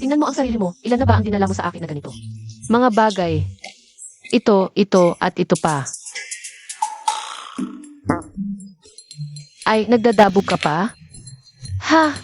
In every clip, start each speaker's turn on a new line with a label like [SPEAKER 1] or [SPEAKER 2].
[SPEAKER 1] Tingnan mo ang sarili mo. Ilan na ba ang dinala mo sa akin na ganito? Mga bagay. Ito, at ito pa. Ay, nagdadabog ka pa? Ha?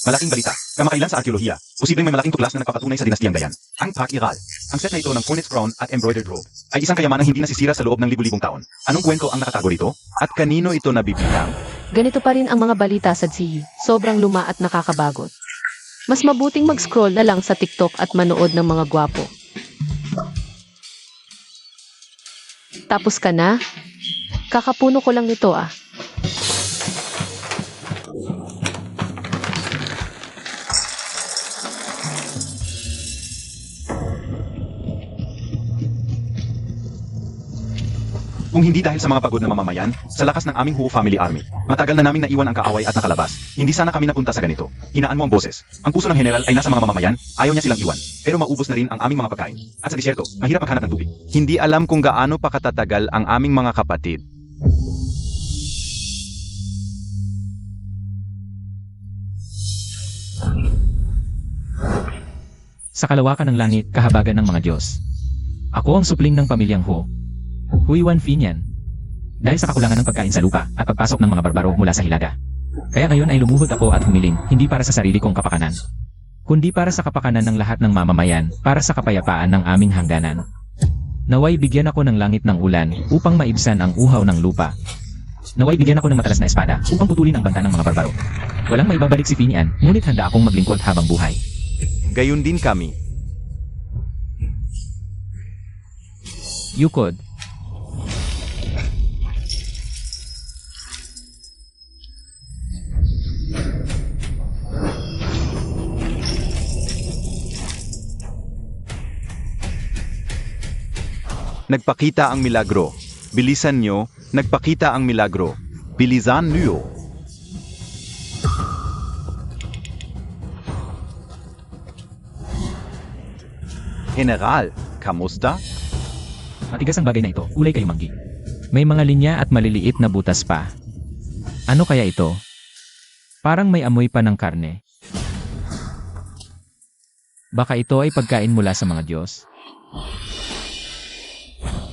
[SPEAKER 2] Malaking balita. Kamakailan sa arkeolohiya. Posibleng may malaking tuklas na nagpapatunay sa dinastiyang Dayan. Ang Pak-Iral. Ang set na ito ng Cornet's Crown at Embroidered Robe ay isang kayamanang hindi nasisira sa loob ng libu-libong taon. Anong kwento ang nakatago rito? At kanino ito nabibilang?
[SPEAKER 1] Ganito pa rin ang mga balita sa Zee. Sobrang luma at nakakabagot. Mas mabuting mag-scroll na lang sa TikTok at manood ng mga gwapo. Tapos ka na? Kakapuno ko lang nito ah.
[SPEAKER 2] Kung hindi dahil sa mga pagod na mamamayan, sa lakas ng aming Hu Family Army, matagal na naming naiwan ang kaaway at nakalabas. Hindi sana kami napunta sa ganito. Hinaan mo ang boses. Ang puso ng general ay nasa mga mamamayan, ayaw niya silang iwan. Pero maubos na rin ang aming mga pagkain. At sa disyerto, mahirap maghanap ng tubig.
[SPEAKER 3] Hindi alam kung gaano pa katatagal ang aming mga kapatid.
[SPEAKER 4] Sa kalawakan ng langit, kahabagan ng mga Diyos. Ako ang supling ng pamilyang Hu. Huiwan Finian. Dahil sa kakulangan ng pagkain sa lupa at pagpasok ng mga barbaro mula sa hilaga. Kaya ngayon ay lumuhod ako at humiling, hindi para sa sarili kong kapakanan, kundi para sa kapakanan ng lahat ng mamamayan, para sa kapayapaan ng aming hangganan. Naway bigyan ako ng langit ng ulan upang maibsan ang uhaw ng lupa. Naway bigyan ako ng matalas na espada upang putulin ang banta ng mga barbaro. Walang maibabalik si Finian, ngunit handa akong maglingkod habang buhay.
[SPEAKER 3] Gayon din kami.
[SPEAKER 4] Yukod.
[SPEAKER 3] Nagpakita ang milagro. Bilisan nyo, nagpakita ang milagro. Bilisan nyo. General, kamusta?
[SPEAKER 4] Matigas ang bagay na ito, ulay kayo manggi. May mga linya at maliliit na butas pa. Ano kaya ito? Parang may amoy pa ng karne. Baka ito ay pagkain mula sa mga Diyos.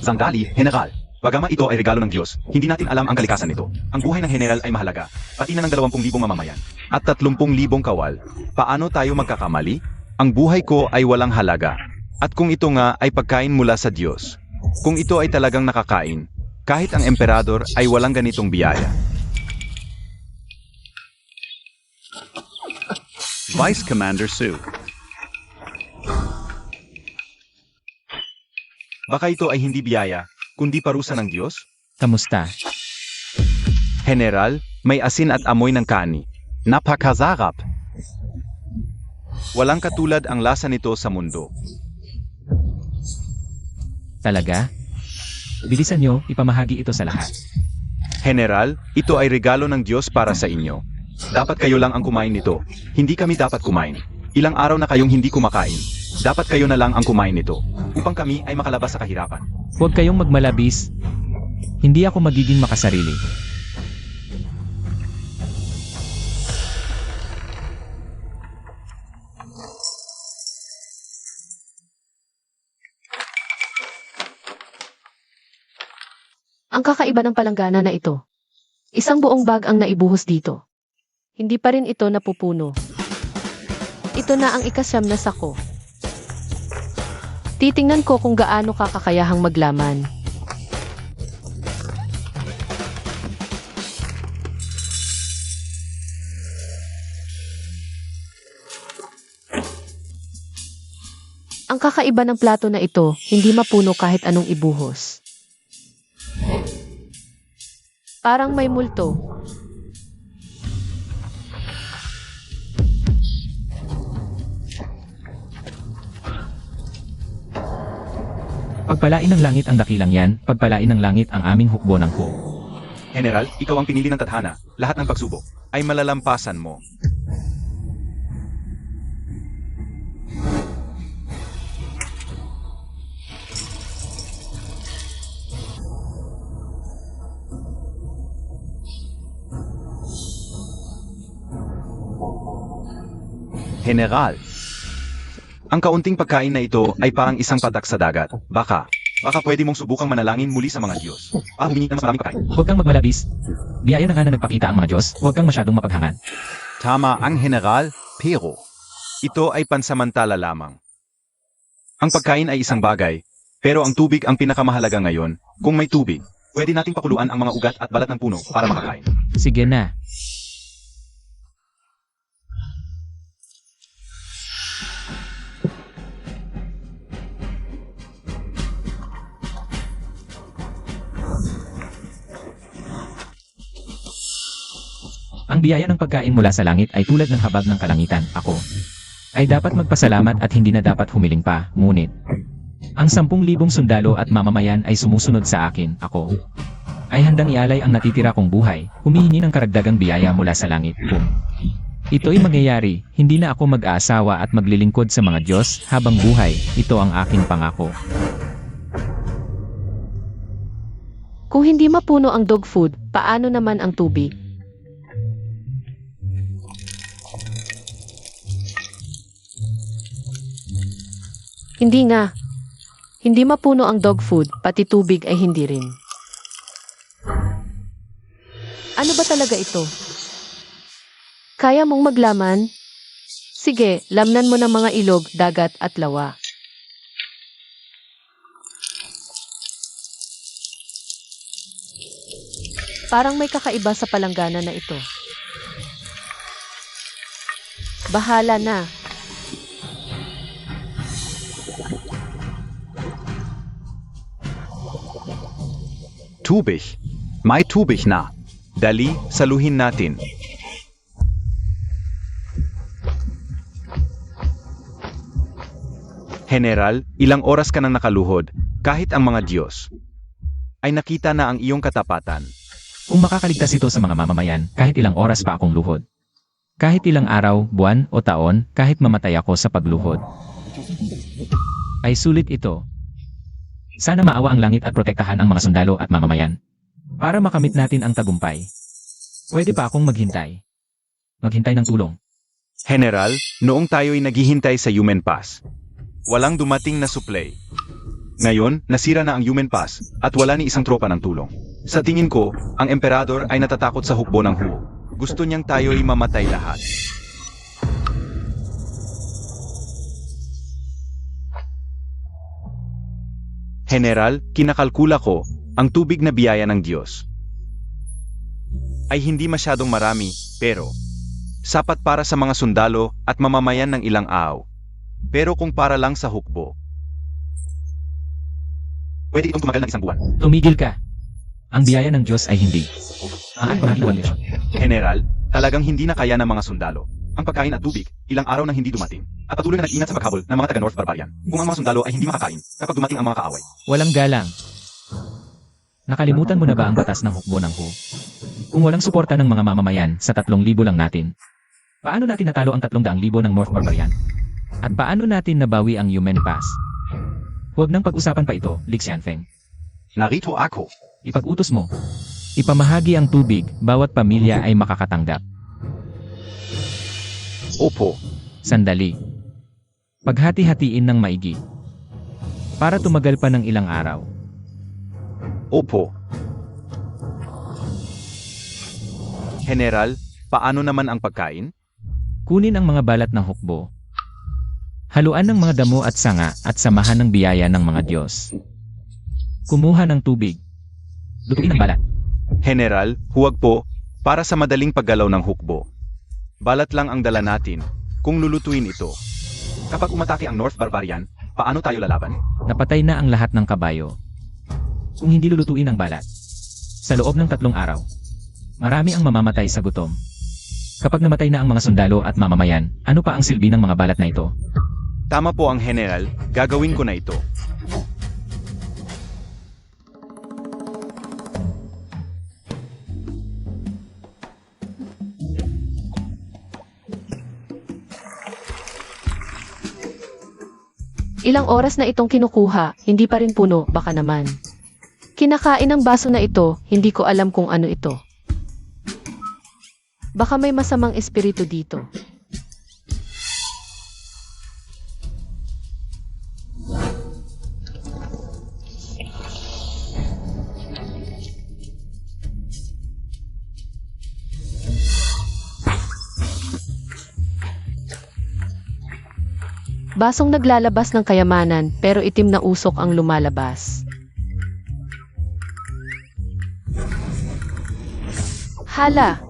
[SPEAKER 2] Sandali, General. Bagaman ito ay regalo ng Diyos, hindi natin alam ang kalikasan nito. Ang buhay ng General ay mahalaga, pati na ng 20,000 mamamayan.
[SPEAKER 3] At 30,000 kawal. Paano tayo magkakamali? Ang buhay ko ay walang halaga. At kung ito nga ay pagkain mula sa Diyos, kung ito ay talagang nakakain, kahit ang emperador ay walang ganitong biyaya. Vice Commander Su.
[SPEAKER 2] Baka ito ay hindi biyaya, kundi parusa ng Diyos?
[SPEAKER 4] Kamusta?
[SPEAKER 3] General, may asin at amoy ng kani. Napakasarap. Walang katulad ang lasa nito sa mundo.
[SPEAKER 4] Talaga? Bilisan nyo, ipamahagi ito sa lahat.
[SPEAKER 3] General, ito ay regalo ng Diyos para sa inyo.
[SPEAKER 2] Dapat kayo lang ang kumain nito. Hindi kami dapat kumain. Ilang araw na kayong hindi kumakain. Dapat kayo na lang ang kumain nito, upang kami ay makalabas sa kahirapan.
[SPEAKER 4] Huwag kayong magmalabis. Hindi ako magiging makasarili.
[SPEAKER 1] Ang kakaiba ng palanggana na ito. Isang buong bag ang naibuhos dito. Hindi pa rin ito napupuno. Ito na ang ikasyam na sako. Titingnan ko kung gaano kakakayahang maglaman. Ang kakaiba ng plato na ito, hindi mapuno kahit anong ibuhos. Parang may multo.
[SPEAKER 4] Pagpalain ng langit ang dakilang yan, pagpalain ng langit ang aming hukbo ng Hu.
[SPEAKER 2] General, ikaw ang pinili ng tadhana. Lahat ng pagsubok
[SPEAKER 3] Ay malalampasan mo. General, ang kaunting pagkain na ito ay parang isang patak sa dagat. Baka pwede mong subukang manalangin muli sa mga Diyos. Humingi ng mas maraming pagkain.
[SPEAKER 4] Huwag kang magmalabis. Biyaya na nga na nagpakita ang mga Diyos, huwag kang masyadong mapaghangad.
[SPEAKER 3] Tama ang General, pero ito ay pansamantala lamang. Ang pagkain ay isang bagay, pero ang tubig ang pinakamahalaga ngayon. Kung may tubig, pwede nating pakuluan ang mga ugat at balat ng puno para makakain.
[SPEAKER 4] Sige na. Ang biyaya ng pagkain mula sa langit ay tulad ng habag ng kalangitan. Ako ay dapat magpasalamat at hindi na dapat humiling pa. Ngunit, ang 10,000 sundalo at mamamayan ay sumusunod sa akin. Ako ay handang ialay ang natitira kong buhay, humihingi ng karagdagang biyaya mula sa langit. Kung ito'y mangyayari, hindi na ako mag-aasawa at maglilingkod sa mga Diyos habang buhay. Ito ang aking pangako.
[SPEAKER 1] Kung hindi mapuno ang dog food, paano naman ang tubig? Hindi nga. Hindi mapuno ang dog food, pati tubig ay hindi rin. Ano ba talaga ito? Kaya mong maglaman? Sige, lamnan mo ng mga ilog, dagat at lawa. Parang may kakaiba sa palanggana na ito. Bahala na.
[SPEAKER 3] Tubig. May tubig na. Dali, saluhin natin. General, ilang oras ka nang nakaluhod, kahit ang mga Diyos ay nakita na ang iyong katapatan.
[SPEAKER 4] Kung makakaligtas ito sa mga mamamayan, kahit ilang oras pa akong luhod. Kahit ilang araw, buwan o taon, kahit mamatay ako sa pagluhod. Ay sulit ito. Sana maawa ang langit at protektahan ang mga sundalo at mamamayan. Para makamit natin ang tagumpay. Pwede pa akong maghintay. Maghintay ng tulong.
[SPEAKER 3] General, noong tayo'y naghihintay sa Human Pass, walang dumating na supply. Ngayon, nasira na ang Human Pass at wala ni isang tropa ng tulong. Sa tingin ko, ang emperador ay natatakot sa hukbo ng Hu. Gusto niyang tayo'y mamatay lahat. General, kinakalkula ko, ang tubig na biyaya ng Diyos ay hindi masyadong marami, pero sapat para sa mga sundalo at mamamayan ng ilang araw. Pero kung para lang sa hukbo, pwede itong tumagal ng isang buwan.
[SPEAKER 4] Tumigil ka. Ang biyaya ng Diyos ay hindi. Ang kondisyon.
[SPEAKER 3] General, talagang hindi na kaya ng mga sundalo ang pagkain at tubig, ilang araw na hindi dumating, at patuloy na nag-ingat sa paghabol ng mga taga-North Barbarian. Kung ang mga sundalo ay hindi makakain kapag dumating ang mga kaaway.
[SPEAKER 4] Walang galang. Nakalimutan mo na ba ang batas ng hukbo ng Hu? Kung walang suporta ng mga mamamayan sa 3,000 lang natin, paano natin natalo ang 300,000 ng North Barbarian? At paano natin nabawi ang Human Pass? Huwag nang pag-usapan pa ito, Li Xianfeng.
[SPEAKER 3] Narito ako.
[SPEAKER 4] Ipag-utos mo. Ipamahagi ang tubig, bawat pamilya ay makakatanggap.
[SPEAKER 3] Opo.
[SPEAKER 4] Sandali. Paghati-hatiin ng maigi. Para tumagal pa ng ilang araw.
[SPEAKER 3] Opo. General, paano naman ang pagkain?
[SPEAKER 4] Kunin ang mga balat ng hukbo. Haluan ng mga damo at sanga at samahan ng biyaya ng mga Diyos. Kumuha ng tubig. Lutuin ang balat.
[SPEAKER 3] General, huwag po, para sa madaling paggalaw ng hukbo. Balat lang ang dala natin, kung lulutuin ito. Kapag umatake ang North Barbarian, paano tayo lalaban?
[SPEAKER 4] Napatay na ang lahat ng kabayo. Kung hindi lulutuin ang balat, sa loob ng 3 araw, marami ang mamamatay sa gutom. Kapag namatay na ang mga sundalo at mamamayan, ano pa ang silbi ng mga balat na ito?
[SPEAKER 3] Tama po ang General, gagawin ko na ito.
[SPEAKER 1] Ilang oras na itong kinukuha, hindi pa rin puno, baka naman. Kinakain ang baso na ito, hindi ko alam kung ano ito. Baka may masamang espiritu dito. Basong naglalabas ng kayamanan pero itim na usok ang lumalabas. Hala!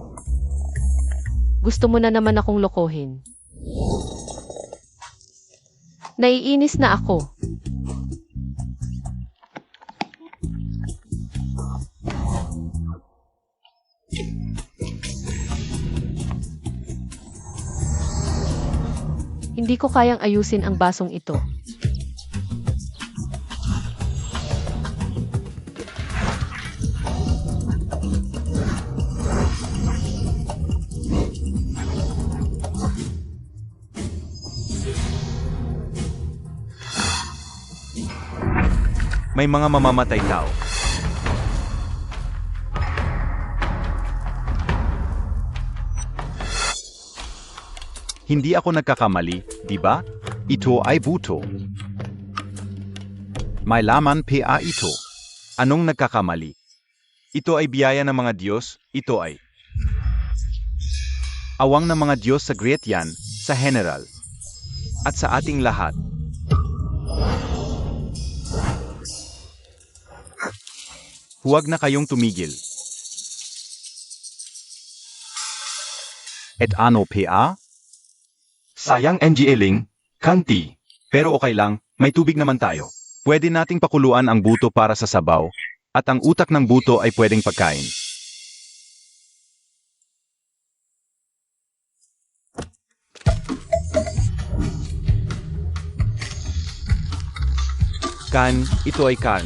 [SPEAKER 1] Gusto mo na naman akong lokohin. Naiinis na ako. Hindi ko kayang ayusin ang basong ito.
[SPEAKER 3] May mga mamamatay tao. Hindi ako nagkakamali, di ba? Ito ay buto. May laman pa ito. Anong nagkakamali? Ito ay biyaya ng mga Diyos, ito ay awang ng mga Diyos sa Great Yan, sa General, at sa ating lahat. Huwag na kayong tumigil. Et ano pa?
[SPEAKER 2] Sayang NGLing, kanti.
[SPEAKER 3] Pero okay lang, may tubig naman tayo. Pwede nating pakuluan ang buto para sa sabaw, at ang utak ng buto ay pwedeng pagkain. Ito ay kan.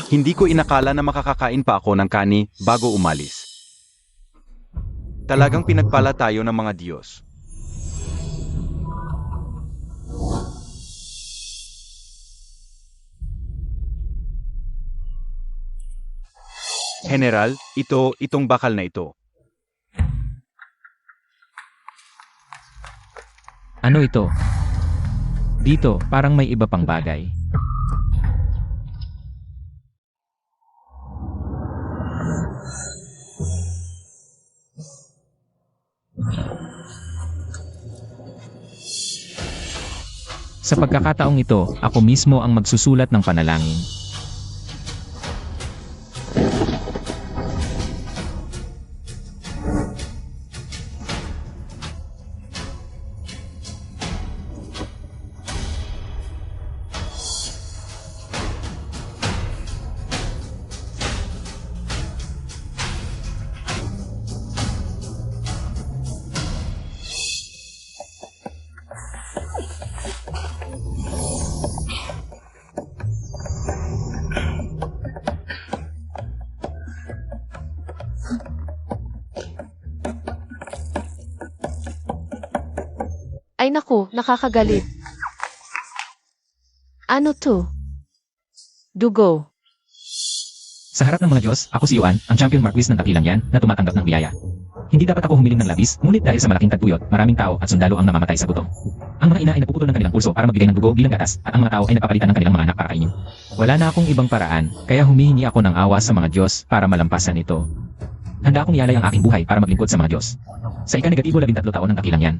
[SPEAKER 3] Hindi ko inakala na makakakain pa ako ng kani bago umalis. Talagang pinagpala tayo ng mga Diyos. General, itong bakal na ito.
[SPEAKER 4] Ano ito? Dito, parang may iba pang bagay. Sa pagkakataong ito, ako mismo ang magsusulat ng panalangin.
[SPEAKER 1] Ay naku, nakakagalit. Ano to? Dugo.
[SPEAKER 4] Sa harap ng mga Diyos, ako si Yuan, ang champion marquis ng dakilang yan na tumatanggap ng biyaya. Hindi dapat ako humiling ng labis, ngunit dahil sa malaking tagtuyot, maraming tao at sundalo ang namamatay sa gutom. Ang mga ina ay napuputol ng kanilang pulso para magbigay ng dugo bilang gatas, at ang mga tao ay napapalitan ng kanilang mga anak para kainin. Wala na akong ibang paraan, kaya humihingi ako ng awa sa mga Diyos para malampasan ito. Handa akong ialay ang aking buhay para maglingkod sa mga Diyos. Sa ika-negatibo 13 taon ng dakilang yan.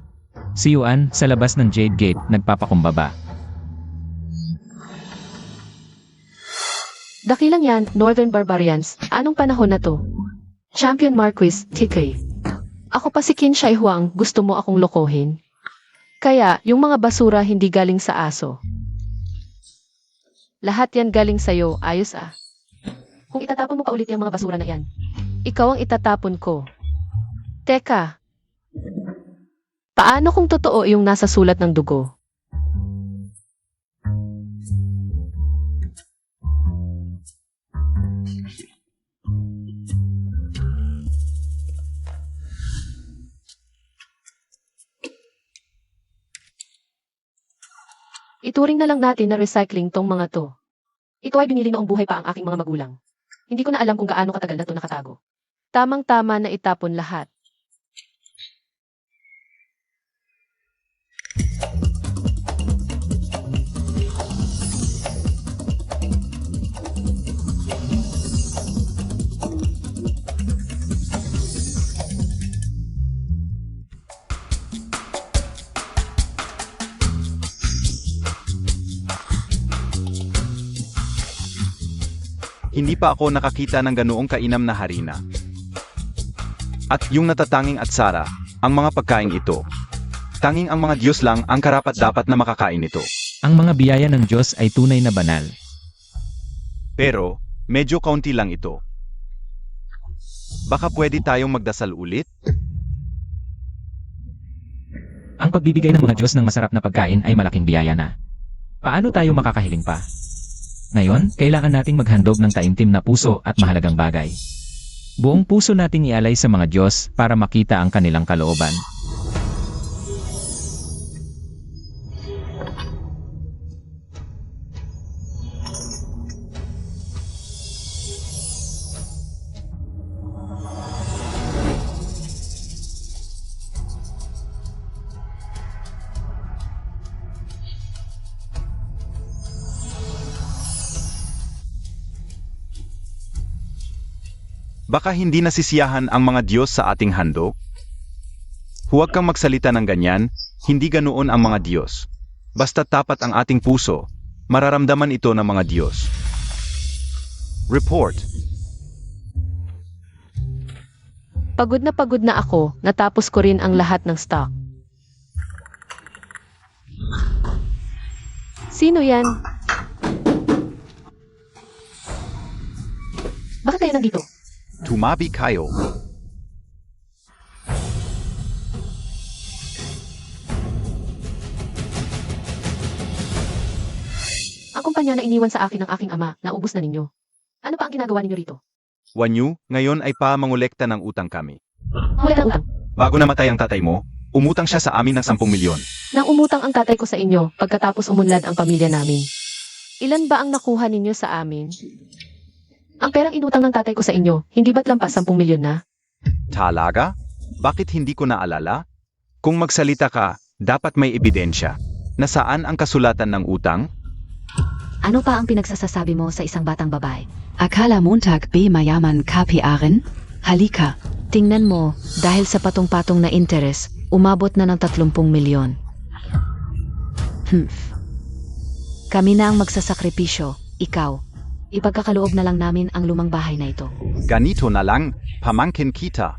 [SPEAKER 4] Si Yuan, sa labas ng Jade Gate, nagpapakumbaba.
[SPEAKER 1] Dakilang yan, Northern Barbarians. Anong panahon na to? Champion Marquis, TK. Ako pa si Qin Shi Huang, gusto mo akong lokohin? Kaya, yung mga basura hindi galing sa aso. Lahat yan galing sa'yo, ayos ah. Kung itatapon mo pa ulit yung mga basura na yan, ikaw ang itatapon ko. Teka. Paano kung totoo yung nasa sulat ng dugo? Ituring na lang natin na recycling tong mga to. Ito ay binili noong buhay pa ang aking mga magulang. Hindi ko na alam kung gaano katagal na to nakatago. Tamang-tama na itapon lahat.
[SPEAKER 3] Hindi pa ako nakakita ng ganoong kainam na harina. At yung natatanging atsara, ang mga pagkain ito. Tanging ang mga Diyos lang ang karapat-dapat na makakain nito.
[SPEAKER 4] Ang mga biyaya ng Diyos ay tunay na banal.
[SPEAKER 3] Pero, medyo kaunti lang ito. Baka pwede tayong magdasal ulit?
[SPEAKER 4] Ang pagbibigay ng mga Diyos ng masarap na pagkain ay malaking biyaya na. Paano tayo makakahiling pa? Ngayon, kailangan nating maghandog ng taimtim na puso at mahalagang bagay. Buong puso nating ialay sa mga Diyos para makita ang kanilang kalooban.
[SPEAKER 3] Baka hindi nasisiyahan ang mga Diyos sa ating handog? Huwag kang magsalita ng ganyan, hindi ganoon ang mga Diyos. Basta tapat ang ating puso, mararamdaman ito ng mga Diyos. Report.
[SPEAKER 1] Pagod na ako, natapos ko rin ang lahat ng stock. Sino yan? Bakit kayo nandito?
[SPEAKER 3] Tumabi kayo.
[SPEAKER 1] Ang kumpanya na iniwan sa akin ng aking ama, naubos na ninyo. Ano pa ang ginagawa ninyo rito?
[SPEAKER 3] Wanyu, ngayon ay pamangolekta ng utang kami.
[SPEAKER 1] Wala ng utang.
[SPEAKER 2] Bago namatay ang tatay mo, umutang siya sa amin ng 10 milyon.
[SPEAKER 1] Nang umutang ang tatay ko sa inyo, pagkatapos umunlad ang pamilya namin. Ilan ba ang nakuha ninyo sa amin? Ang perang inutang ng tatay ko sa inyo, hindi ba't lampas 10 milyon na?
[SPEAKER 3] Talaga? Bakit hindi ko naalala? Kung magsalita ka, dapat may ebidensya. Nasaan ang kasulatan ng utang?
[SPEAKER 5] Ano pa ang pinagsasasabi mo sa isang batang babae? Akala Montag B. Mayaman KPA-rin? Halika. Tingnan mo, dahil sa patong-patong na interes, umabot na ng 30 milyon. Kami na ang magsasakripisyo, ikaw. Ipagkakaloob na lang namin ang lumang bahay na ito.
[SPEAKER 3] Ganito na lang, pamangkin kita.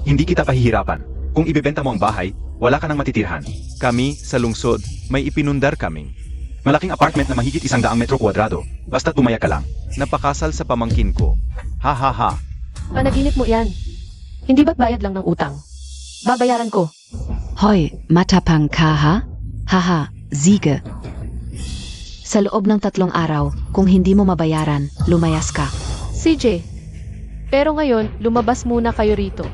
[SPEAKER 2] Hindi kita pahihirapan. Kung ibebenta mo ang bahay, wala ka nang matitirhan.
[SPEAKER 3] Kami, sa lungsod, may ipinundar kaming.
[SPEAKER 2] Malaking apartment na mahigit 100 metro kwadrado. Basta tumaya ka lang.
[SPEAKER 3] Napakasal sa pamangkin ko. Ha ha ha.
[SPEAKER 1] Panaginip mo yan. Hindi ba't bayad lang ng utang? Babayaran ko.
[SPEAKER 5] Hoy, matapang ka ha? Haha, sige. Sa loob ng 3 araw, kung hindi mo mabayaran, lumayas ka.
[SPEAKER 1] CJ, pero ngayon, lumabas muna kayo rito.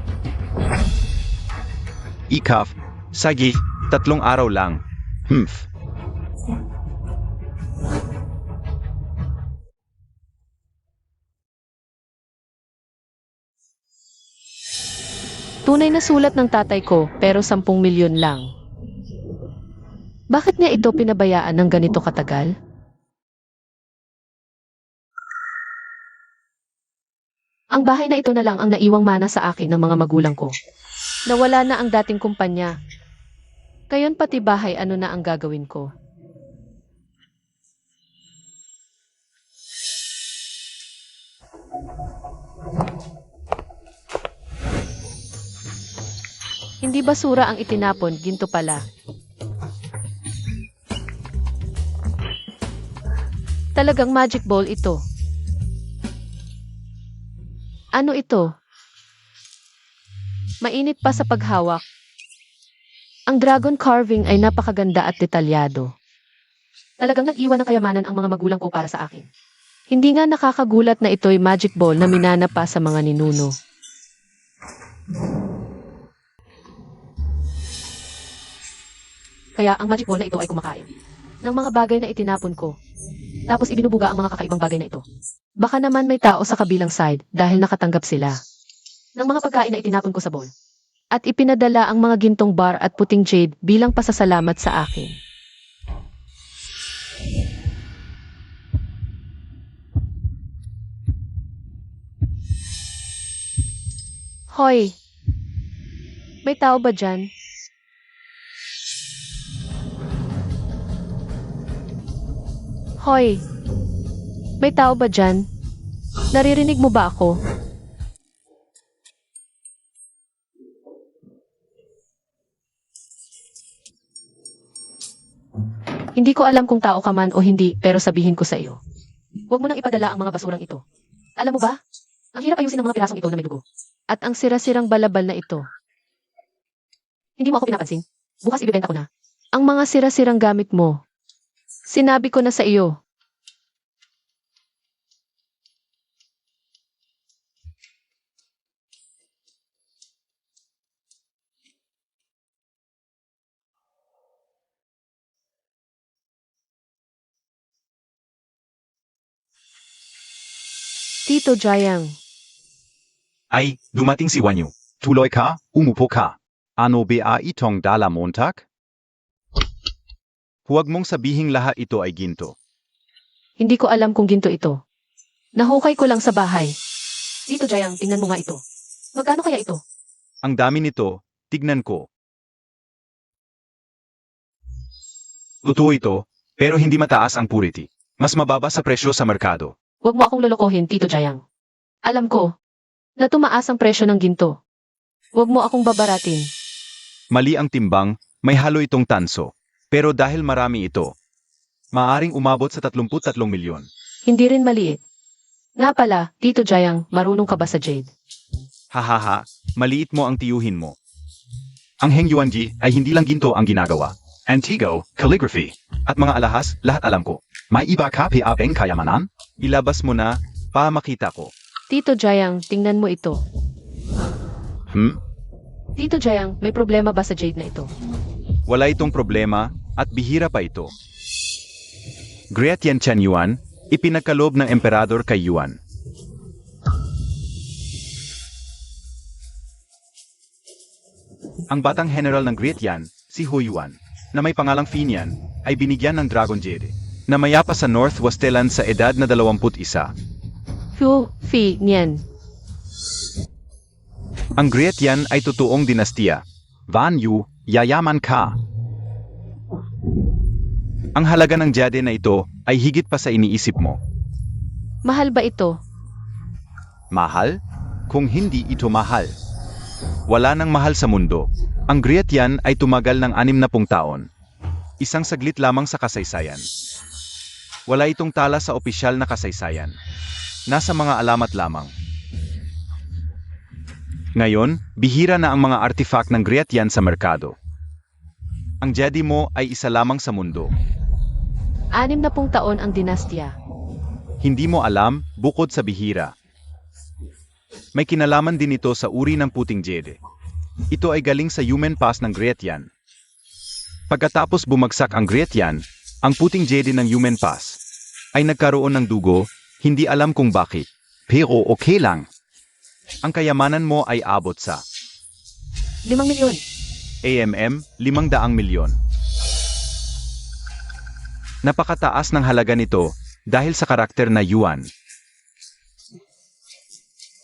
[SPEAKER 3] Ikaf, sagi, 3 araw lang.
[SPEAKER 1] Tunay na sulat ng tatay ko, pero 10 milyon lang. Bakit niya ito pinabayaan ng ganito katagal? Ang bahay na ito na lang ang naiwang mana sa akin ng mga magulang ko. Nawala na ang dating kumpanya. Ngayon pati bahay, ano na ang gagawin ko? Hindi basura ang itinapon, ginto pala. Talagang magic ball ito. Ano ito? Mainit pa sa paghawak. Ang dragon carving ay napakaganda at detalyado. Talagang nag-iwan ng kayamanan ang mga magulang ko para sa akin. Hindi nga nakakagulat na ito'y magic ball na minana pa sa mga ninuno. Kaya ang magic ball na ito ay kumakain ng mga bagay na itinapon ko. Tapos ibinubuga ang mga kakaibang bagay na ito. Baka naman may tao sa kabilang side dahil nakatanggap sila ng mga pagkain na itinapon ko sa bowl. At ipinadala ang mga gintong bar at puting jade bilang pasasalamat sa akin. Hoy! May tao ba dyan? Hoy! May tao ba dyan? Naririnig mo ba ako? Hindi ko alam kung tao ka man o hindi, pero sabihin ko sa iyo. Huwag mo nang ipadala ang mga basurang ito. Alam mo ba? Ang hirap ayusin ang mga pirasong ito na may dugo. At ang sira-sirang balabal na ito. Hindi mo ako pinapansin? Bukas ibibenta ko na. Ang mga sira-sirang gamit mo. Sinabi ko na sa iyo. Tito Jayang.
[SPEAKER 2] Ay, dumating si Wanyu. Tuloy ka, umupo ka.
[SPEAKER 3] Ano ba itong dala Montag? Huwag mong sabihing lahat ito ay ginto.
[SPEAKER 1] Hindi ko alam kung ginto ito. Nahukay ko lang sa bahay. Tito Jayang, tingnan mo nga ito. Magkano kaya ito?
[SPEAKER 3] Ang dami nito, tignan ko.
[SPEAKER 2] Totoo ito, pero hindi mataas ang purity. Mas mababa sa presyo sa merkado.
[SPEAKER 1] Huwag mo akong lolokohin, Tito Jayang. Alam ko na tumaas ang presyo ng ginto. Huwag mo akong babaratin.
[SPEAKER 3] Mali ang timbang, may halo itong tanso. Pero dahil marami ito, maaring umabot sa 33 milyon.
[SPEAKER 1] Hindi rin maliit. Nga pala, Tito Jayang, marunong ka ba sa jade?
[SPEAKER 3] Hahaha, maliit mo ang tiyuhin mo.
[SPEAKER 2] Ang Heng Yuanji ay hindi lang ginto ang ginagawa. Antigo, calligraphy, at mga alahas, lahat alam ko. May iba ka pa abeng kayamanan?
[SPEAKER 3] Ilabas mo na, para makita ko.
[SPEAKER 1] Tito Jayang, tingnan mo ito. Tito Jayang, may problema ba sa jade na ito?
[SPEAKER 3] Wala itong problema, at bihira pa ito. Great Yan Chan Yuan, ipinagkaloob ng emperador kay Yuan. Ang batang general ng Great Yan, si Hu Yuan, na may pangalang Finian, ay binigyan ng Dragon Jade, na mayapa sa North Wasteland sa edad na 21.
[SPEAKER 1] Fi, Nian.
[SPEAKER 3] Ang Great Yan ay totoong dinastiya. Van Yu, yayaman ka. Ang halaga ng jade na ito ay higit pa sa iniisip mo.
[SPEAKER 1] Mahal ba ito?
[SPEAKER 3] Mahal? Kung hindi ito mahal. Wala nang mahal sa mundo. Ang Great Yan ay tumagal ng 60 taon. Isang saglit lamang sa kasaysayan. Wala itong tala sa opisyal na kasaysayan. Nasa mga alamat lamang. Ngayon, bihira na ang mga artifact ng Great Yan sa merkado. Ang jade mo ay isa lamang sa mundo.
[SPEAKER 1] 60 taon ang dinastya.
[SPEAKER 3] Hindi mo alam, bukod sa bihira. May kinalaman din ito sa uri ng puting jade. Ito ay galing sa human pass ng Great Yan. Pagkatapos bumagsak ang Great Yan, ang puting jade ng human pass ay nagkaroon ng dugo, hindi alam kung bakit. Pero okay lang. Ang kayamanan mo ay abot sa
[SPEAKER 1] 5 milyon.
[SPEAKER 3] AMM, 500 milyon. Napakataas ng halaga nito dahil sa karakter na Yuan.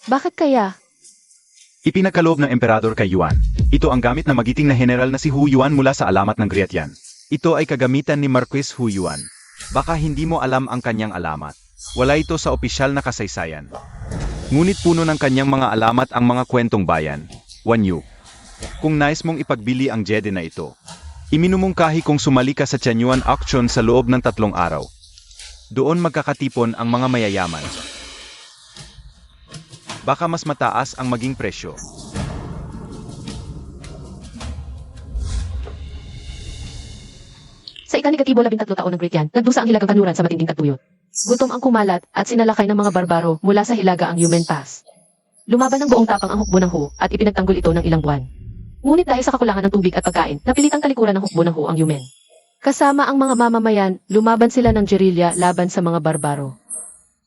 [SPEAKER 1] Bakit kaya?
[SPEAKER 2] Ipinagkaloob ng emperador kay Yuan. Ito ang gamit na magiting na general na si Hu Yuan mula sa alamat ng Great Yan.
[SPEAKER 3] Ito ay kagamitan ni Marquis Hu Yuan. Baka hindi mo alam ang kanyang alamat. Wala ito sa opisyal na kasaysayan. Ngunit puno ng kanyang mga alamat ang mga kwentong bayan. Wanyu. Kung nais mong ipagbili ang jade na ito, iminumungkahi kung sumali ka sa Tianyuan auction sa loob ng 3 araw. Doon magkakatipon ang mga mayayaman. Baka mas mataas ang maging presyo.
[SPEAKER 1] Sa ika-13 taon ng Great Yan, nagdusa ang Hilagang Kanluran sa matinding tagtuyot. Gutom ang kumalat at sinalakay ng mga barbaro mula sa Hilaga ang Yumen Pass. Lumaban ng buong tapang ang hukbo ng Hu at ipinagtanggol ito ng ilang buwan. Ngunit dahil sa kakulangan ng tubig at pagkain, napilitang talikuran ng hukbo ng Hu ang Yumen. Kasama ang mga mamamayan, lumaban sila ng gerilya laban sa mga barbaro.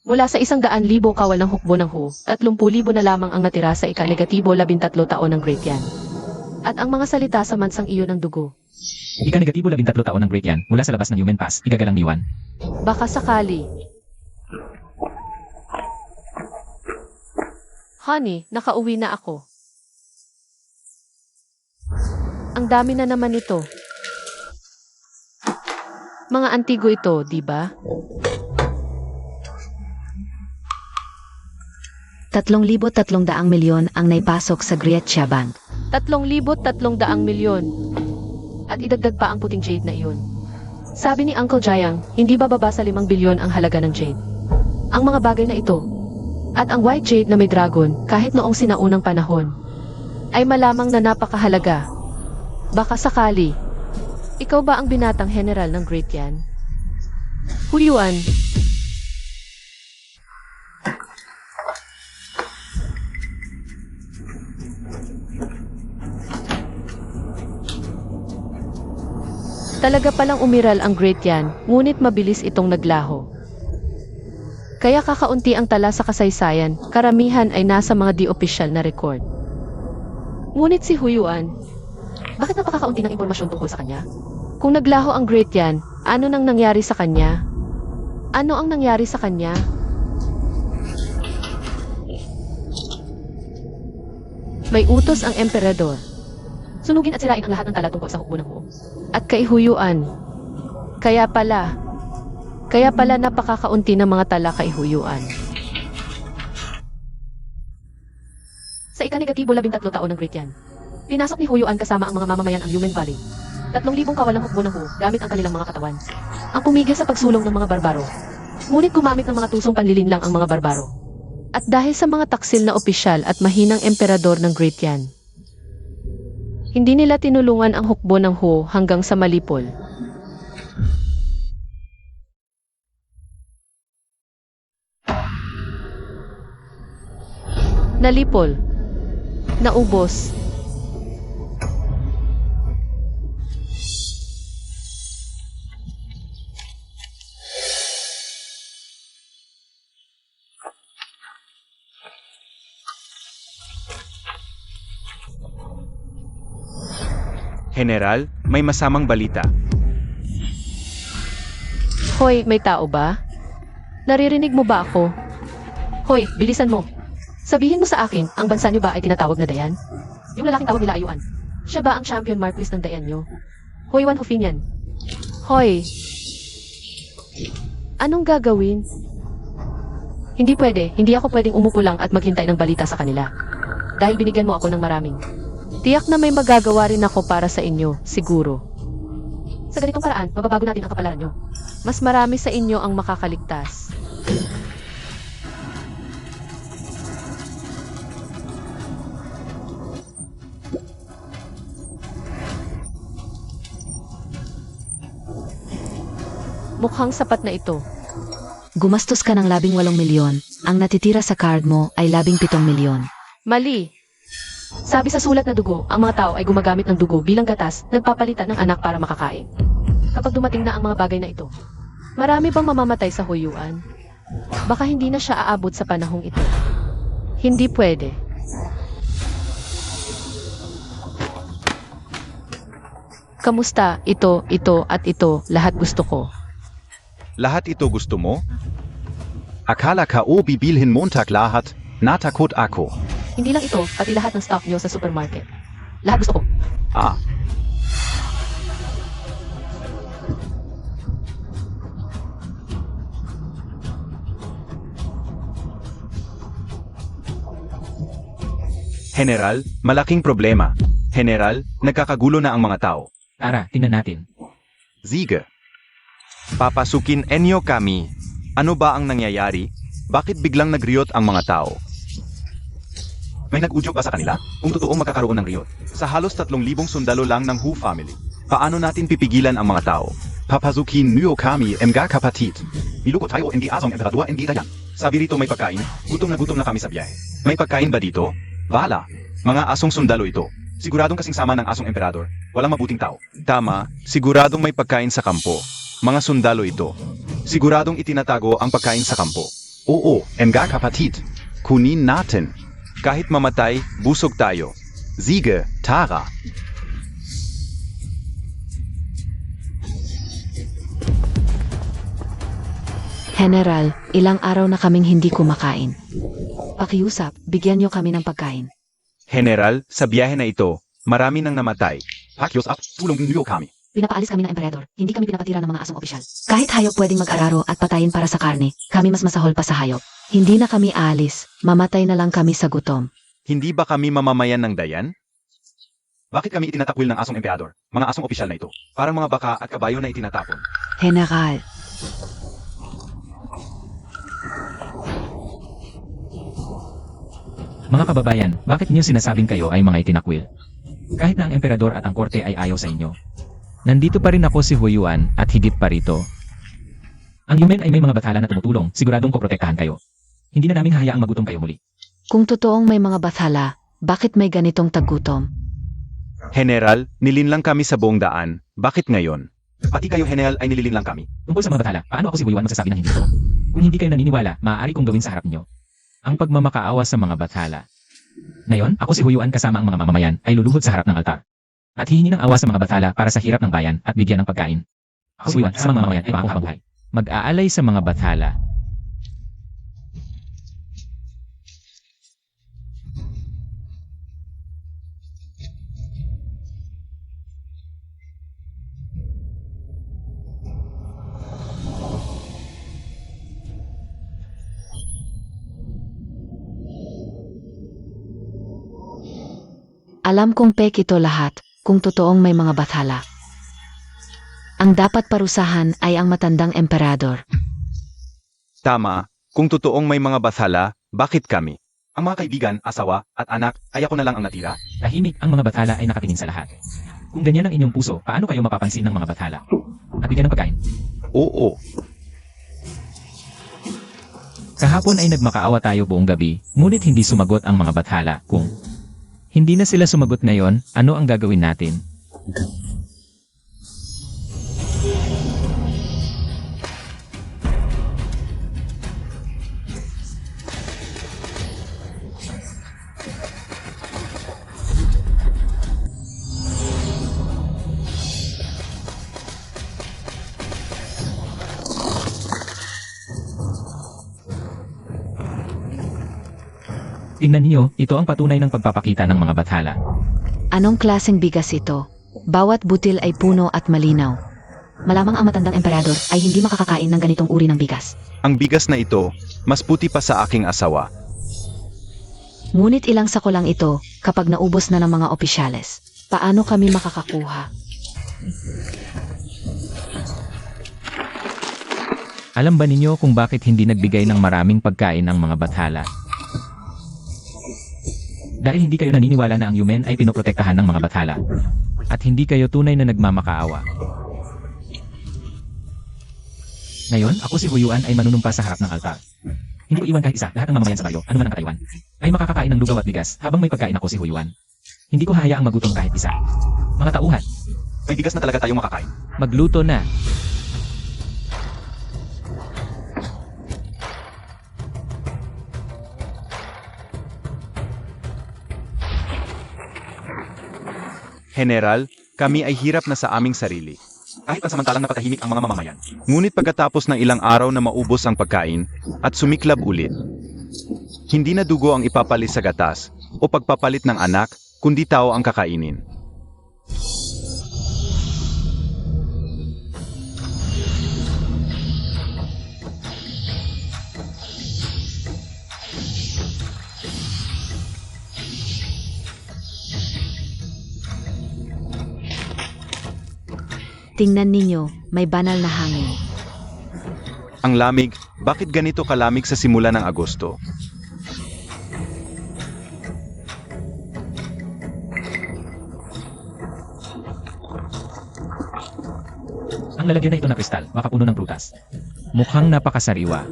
[SPEAKER 1] Mula sa 100,000 kawal ng hukbo ng Hu, 30,000 na lamang ang natira sa ika-13 taon ng Great Yan. At ang mga salita sa mansang iyon ng dugo.
[SPEAKER 4] Ika-13 taon ng Great Yan mula sa labas ng Human Pass, igagalang ni Yuan.
[SPEAKER 1] Baka sakali. Honey, nakauwi na ako. Ang dami na naman ito. Mga antigo ito, di ba?
[SPEAKER 5] 3,300 milyon ang naipasok sa Grietsia Bank.
[SPEAKER 1] 3,300 milyon. At idagdag pa ang puting jade na iyon. Sabi ni Uncle Jayang, hindi bababa sa 5 bilyon ang halaga ng jade. Ang mga bagay na ito, at ang white jade na may dragon, kahit noong sinaunang panahon, ay malamang na napakahalaga. Baka sakali, ikaw ba ang binatang general ng Great Yan? Huyuan. Talaga palang umiral ang Great Yan, ngunit mabilis itong naglaho. Kaya kakaunti ang tala sa kasaysayan, karamihan ay nasa mga di-opisyal na record. Ngunit si Huyuan, bakit napakakaunti ng impormasyon tungkol sa kanya? Kung naglaho ang Great Yan, ano nang nangyari sa kanya? Ano ang nangyari sa kanya? May utos ang emperador. Sunugin at sirain ang lahat ng tala tungkol sa hukbo ng Hu. At kay Huyuan. Kaya pala napakakaunti ng mga tala kay Huyuan. Sa ika-negatibo 13 taon ng Great Yan, pinasok ni Huyuan kasama ang mga mamamayan ang Yumen Valley. 3,000 kawal ng hukbo ng Hu gamit ang kanilang mga katawan. Ang pumigil sa pagsulong ng mga barbaro. Ngunit gumamit ng mga tusong panlilinlang ang mga barbaro. At dahil sa mga taksil na opisyal at mahinang emperador ng Great Yan, hindi nila tinulungan ang hukbo ng Hu hanggang sa Malipol. Nalipol. Naubos.
[SPEAKER 3] General, may masamang balita.
[SPEAKER 1] Hoy, may tao ba? Naririnig mo ba ako? Hoy, bilisan mo. Sabihin mo sa akin, ang bansa niyo ba ay tinatawag na Dayan? Yung lalaking tawag nila ay Yuan. Siya ba ang champion marquis ng Dayan niyo? Hoy, Wan Hufinian. Hoy. Anong gagawin? Hindi pwede. Hindi ako pwedeng umupo lang at maghintay ng balita sa kanila. Dahil binigyan mo ako ng maraming. Tiyak na may magagawa rin ako para sa inyo, siguro. Sa ganitong paraan, mababago natin ang kapalaran nyo. Mas marami sa inyo ang makakaligtas. Mukhang sapat na ito.
[SPEAKER 5] Gumastos ka ng 18 milyon. Ang natitira sa card mo ay 17 milyon.
[SPEAKER 1] Mali. Sabi sa sulat na dugo, ang mga tao ay gumagamit ng dugo bilang gatas, nagpapalitan ng anak para makakain. Kapag dumating na ang mga bagay na ito, marami bang mamamatay sa Huyuan? Baka hindi na siya aabot sa panahong ito. Hindi pwede. Kamusta? Ito, at ito, lahat gusto ko.
[SPEAKER 3] Lahat ito gusto mo?
[SPEAKER 2] Akala ka o bibilhin Montag lahat, natakot ako.
[SPEAKER 1] Hindi lang ito, pati lahat ng stock nyo sa supermarket. Lahat gusto ko.
[SPEAKER 2] Ah,
[SPEAKER 3] General, malaking problema. General, nagkakagulo na ang mga tao.
[SPEAKER 4] Tara, tingnan natin.
[SPEAKER 3] Sige. Papasukin enyo kami. Ano ba ang nangyayari? Bakit biglang nagriyot ang mga tao?
[SPEAKER 2] may nag-udyok ba sa kanila kung totoong magkakaroon ng riot?
[SPEAKER 3] Sa halos 3,000 sundalo lang ng Hu family. Paano natin pipigilan ang mga tao?
[SPEAKER 2] Papasukin niyo kami mga kapatid. Niluko tayo ang giasong emperador ang Dayan. Sabi rito may pagkain, gutom na kami sa biyahe. May pagkain ba dito? Bala. Mga asong sundalo ito. Siguradong kasing sama ng asong emperador. Walang mabuting tao.
[SPEAKER 3] Tama, siguradong may pagkain sa kampo. Mga sundalo ito. Siguradong itinatago ang pagkain sa kampo.
[SPEAKER 2] Oo, mga kapatid.
[SPEAKER 3] Kunin natin. Kahit mamatay, busog tayo.
[SPEAKER 2] Sige, tara.
[SPEAKER 5] General, ilang araw na kaming hindi kumakain. Pakiusap, bigyan niyo kami ng pagkain.
[SPEAKER 3] General, sa biyahe na ito, marami nang namatay.
[SPEAKER 2] Pakios at tulong niyo kami.
[SPEAKER 5] Pinapaalis kami ng emperador. Hindi kami pinapatira ng mga asong opisyal. Kahit hayop pwedeng mag-araro at patayin para sa karne, kami mas masahol pa sa hayop. Hindi na kami aalis. Mamatay na lang kami sa gutom.
[SPEAKER 3] Hindi ba kami mamamayan ng Dayan?
[SPEAKER 2] Bakit kami itinatakwil ng asong emperador? Mga asong opisyal na ito. Parang mga baka at kabayo na itinatapon.
[SPEAKER 5] General,
[SPEAKER 4] Mga kababayan, bakit niyo sinasabing kayo ay mga itinakwil? Kahit na ang emperador at ang korte ay ayaw sa inyo. Nandito pa rin ako si Huyuan at higit pa rito. Ang Yumen ay may mga bathala na tumutulong, siguradong poprotektahan kayo. Hindi na namin hahayaang magutom kayo muli.
[SPEAKER 5] kung totoong may mga bathala, bakit may ganitong tagutom?
[SPEAKER 3] General, nilinlang kami sa buong daan. Bakit ngayon?
[SPEAKER 2] Pati kayo, General, ay nililin lang kami.
[SPEAKER 4] Tungkol sa mga bathala, paano ako si Huyuan magsasabi ng hindi to? Kung hindi kayo naniniwala, maaari kong gawin sa harap niyo ang pagmamakaawa sa mga bathala. Ngayon, ako si Huyuan kasama ang mga mamamayan ay luluhod sa harap ng altar. At hihingi ng awa sa mga bathala para sa hirap ng bayan at bigyan ng pagkain. Ako si Huyuan kasama ang mga mamamayan ay panghabang buhay. Mag-aalay sa mga bathala.
[SPEAKER 5] Alam kong pek ito lahat, kung totoong may mga bathala. Ang dapat parusahan ay ang matandang emperador.
[SPEAKER 3] Tama, kung totoong may mga bathala, bakit kami?
[SPEAKER 2] Ang mga kaibigan, asawa, at anak, ay ako na lang ang natira.
[SPEAKER 4] Tahimik ang mga bathala ay nakatingin sa lahat. Kung ganyan ang inyong puso, paano kayo mapapansin ng mga bathala? At bigyan ng pagkain.
[SPEAKER 3] Oo.
[SPEAKER 4] Kahapon ay nagmakaawa tayo buong gabi, ngunit hindi sumagot ang mga bathala. Kung hindi na sila sumagot ngayon, ano ang gagawin natin? Tingnan niyo, ito ang patunay ng pagpapakita ng mga bathala.
[SPEAKER 5] Anong klaseng bigas ito? Bawat butil ay puno at malinaw. Malamang ang matandang emperador ay hindi makakakain ng ganitong uri ng bigas.
[SPEAKER 3] Ang bigas na ito, mas puti pa sa aking asawa.
[SPEAKER 5] Ngunit ilang sako lang ito kapag naubos na ng mga opisyales. Paano kami makakakuha?
[SPEAKER 4] Alam ba ninyo kung bakit hindi nagbigay ng maraming pagkain ang mga bathala? Dahil hindi kayo naniniwala na ang Yumen ay pinoprotektahan ng mga bathala. At hindi kayo tunay na nagmamakaawa. Ngayon, ako si Huyuan ay manunumpa sa harap ng altar. Hindi ko iwan kahit isa, lahat ng mamamayan sa bayo, ano man ang katayuan, ay makakakain ng lugaw at bigas habang may pagkain ako si Huyuan. Hindi ko hayaang magutom kahit isa. Mga tauhan,
[SPEAKER 2] May bigas na talaga tayong makakain.
[SPEAKER 4] magluto na.
[SPEAKER 3] General, kami ay hirap na sa aming sarili.
[SPEAKER 2] Kahit pansamantalang napatahimik ang mga mamamayan.
[SPEAKER 3] Ngunit pagkatapos ng ilang araw na maubos ang pagkain at sumiklab ulit, hindi na dugo ang ipapalit sa gatas o pagpapalit ng anak, kundi tao ang kakainin.
[SPEAKER 5] Tingnan ninyo, may banal na hangin.
[SPEAKER 3] Ang lamig, bakit ganito kalamig sa simula ng Agosto?
[SPEAKER 4] Ang lalagyan na ito na kristal, makapuno ng prutas. Mukhang napakasariwa.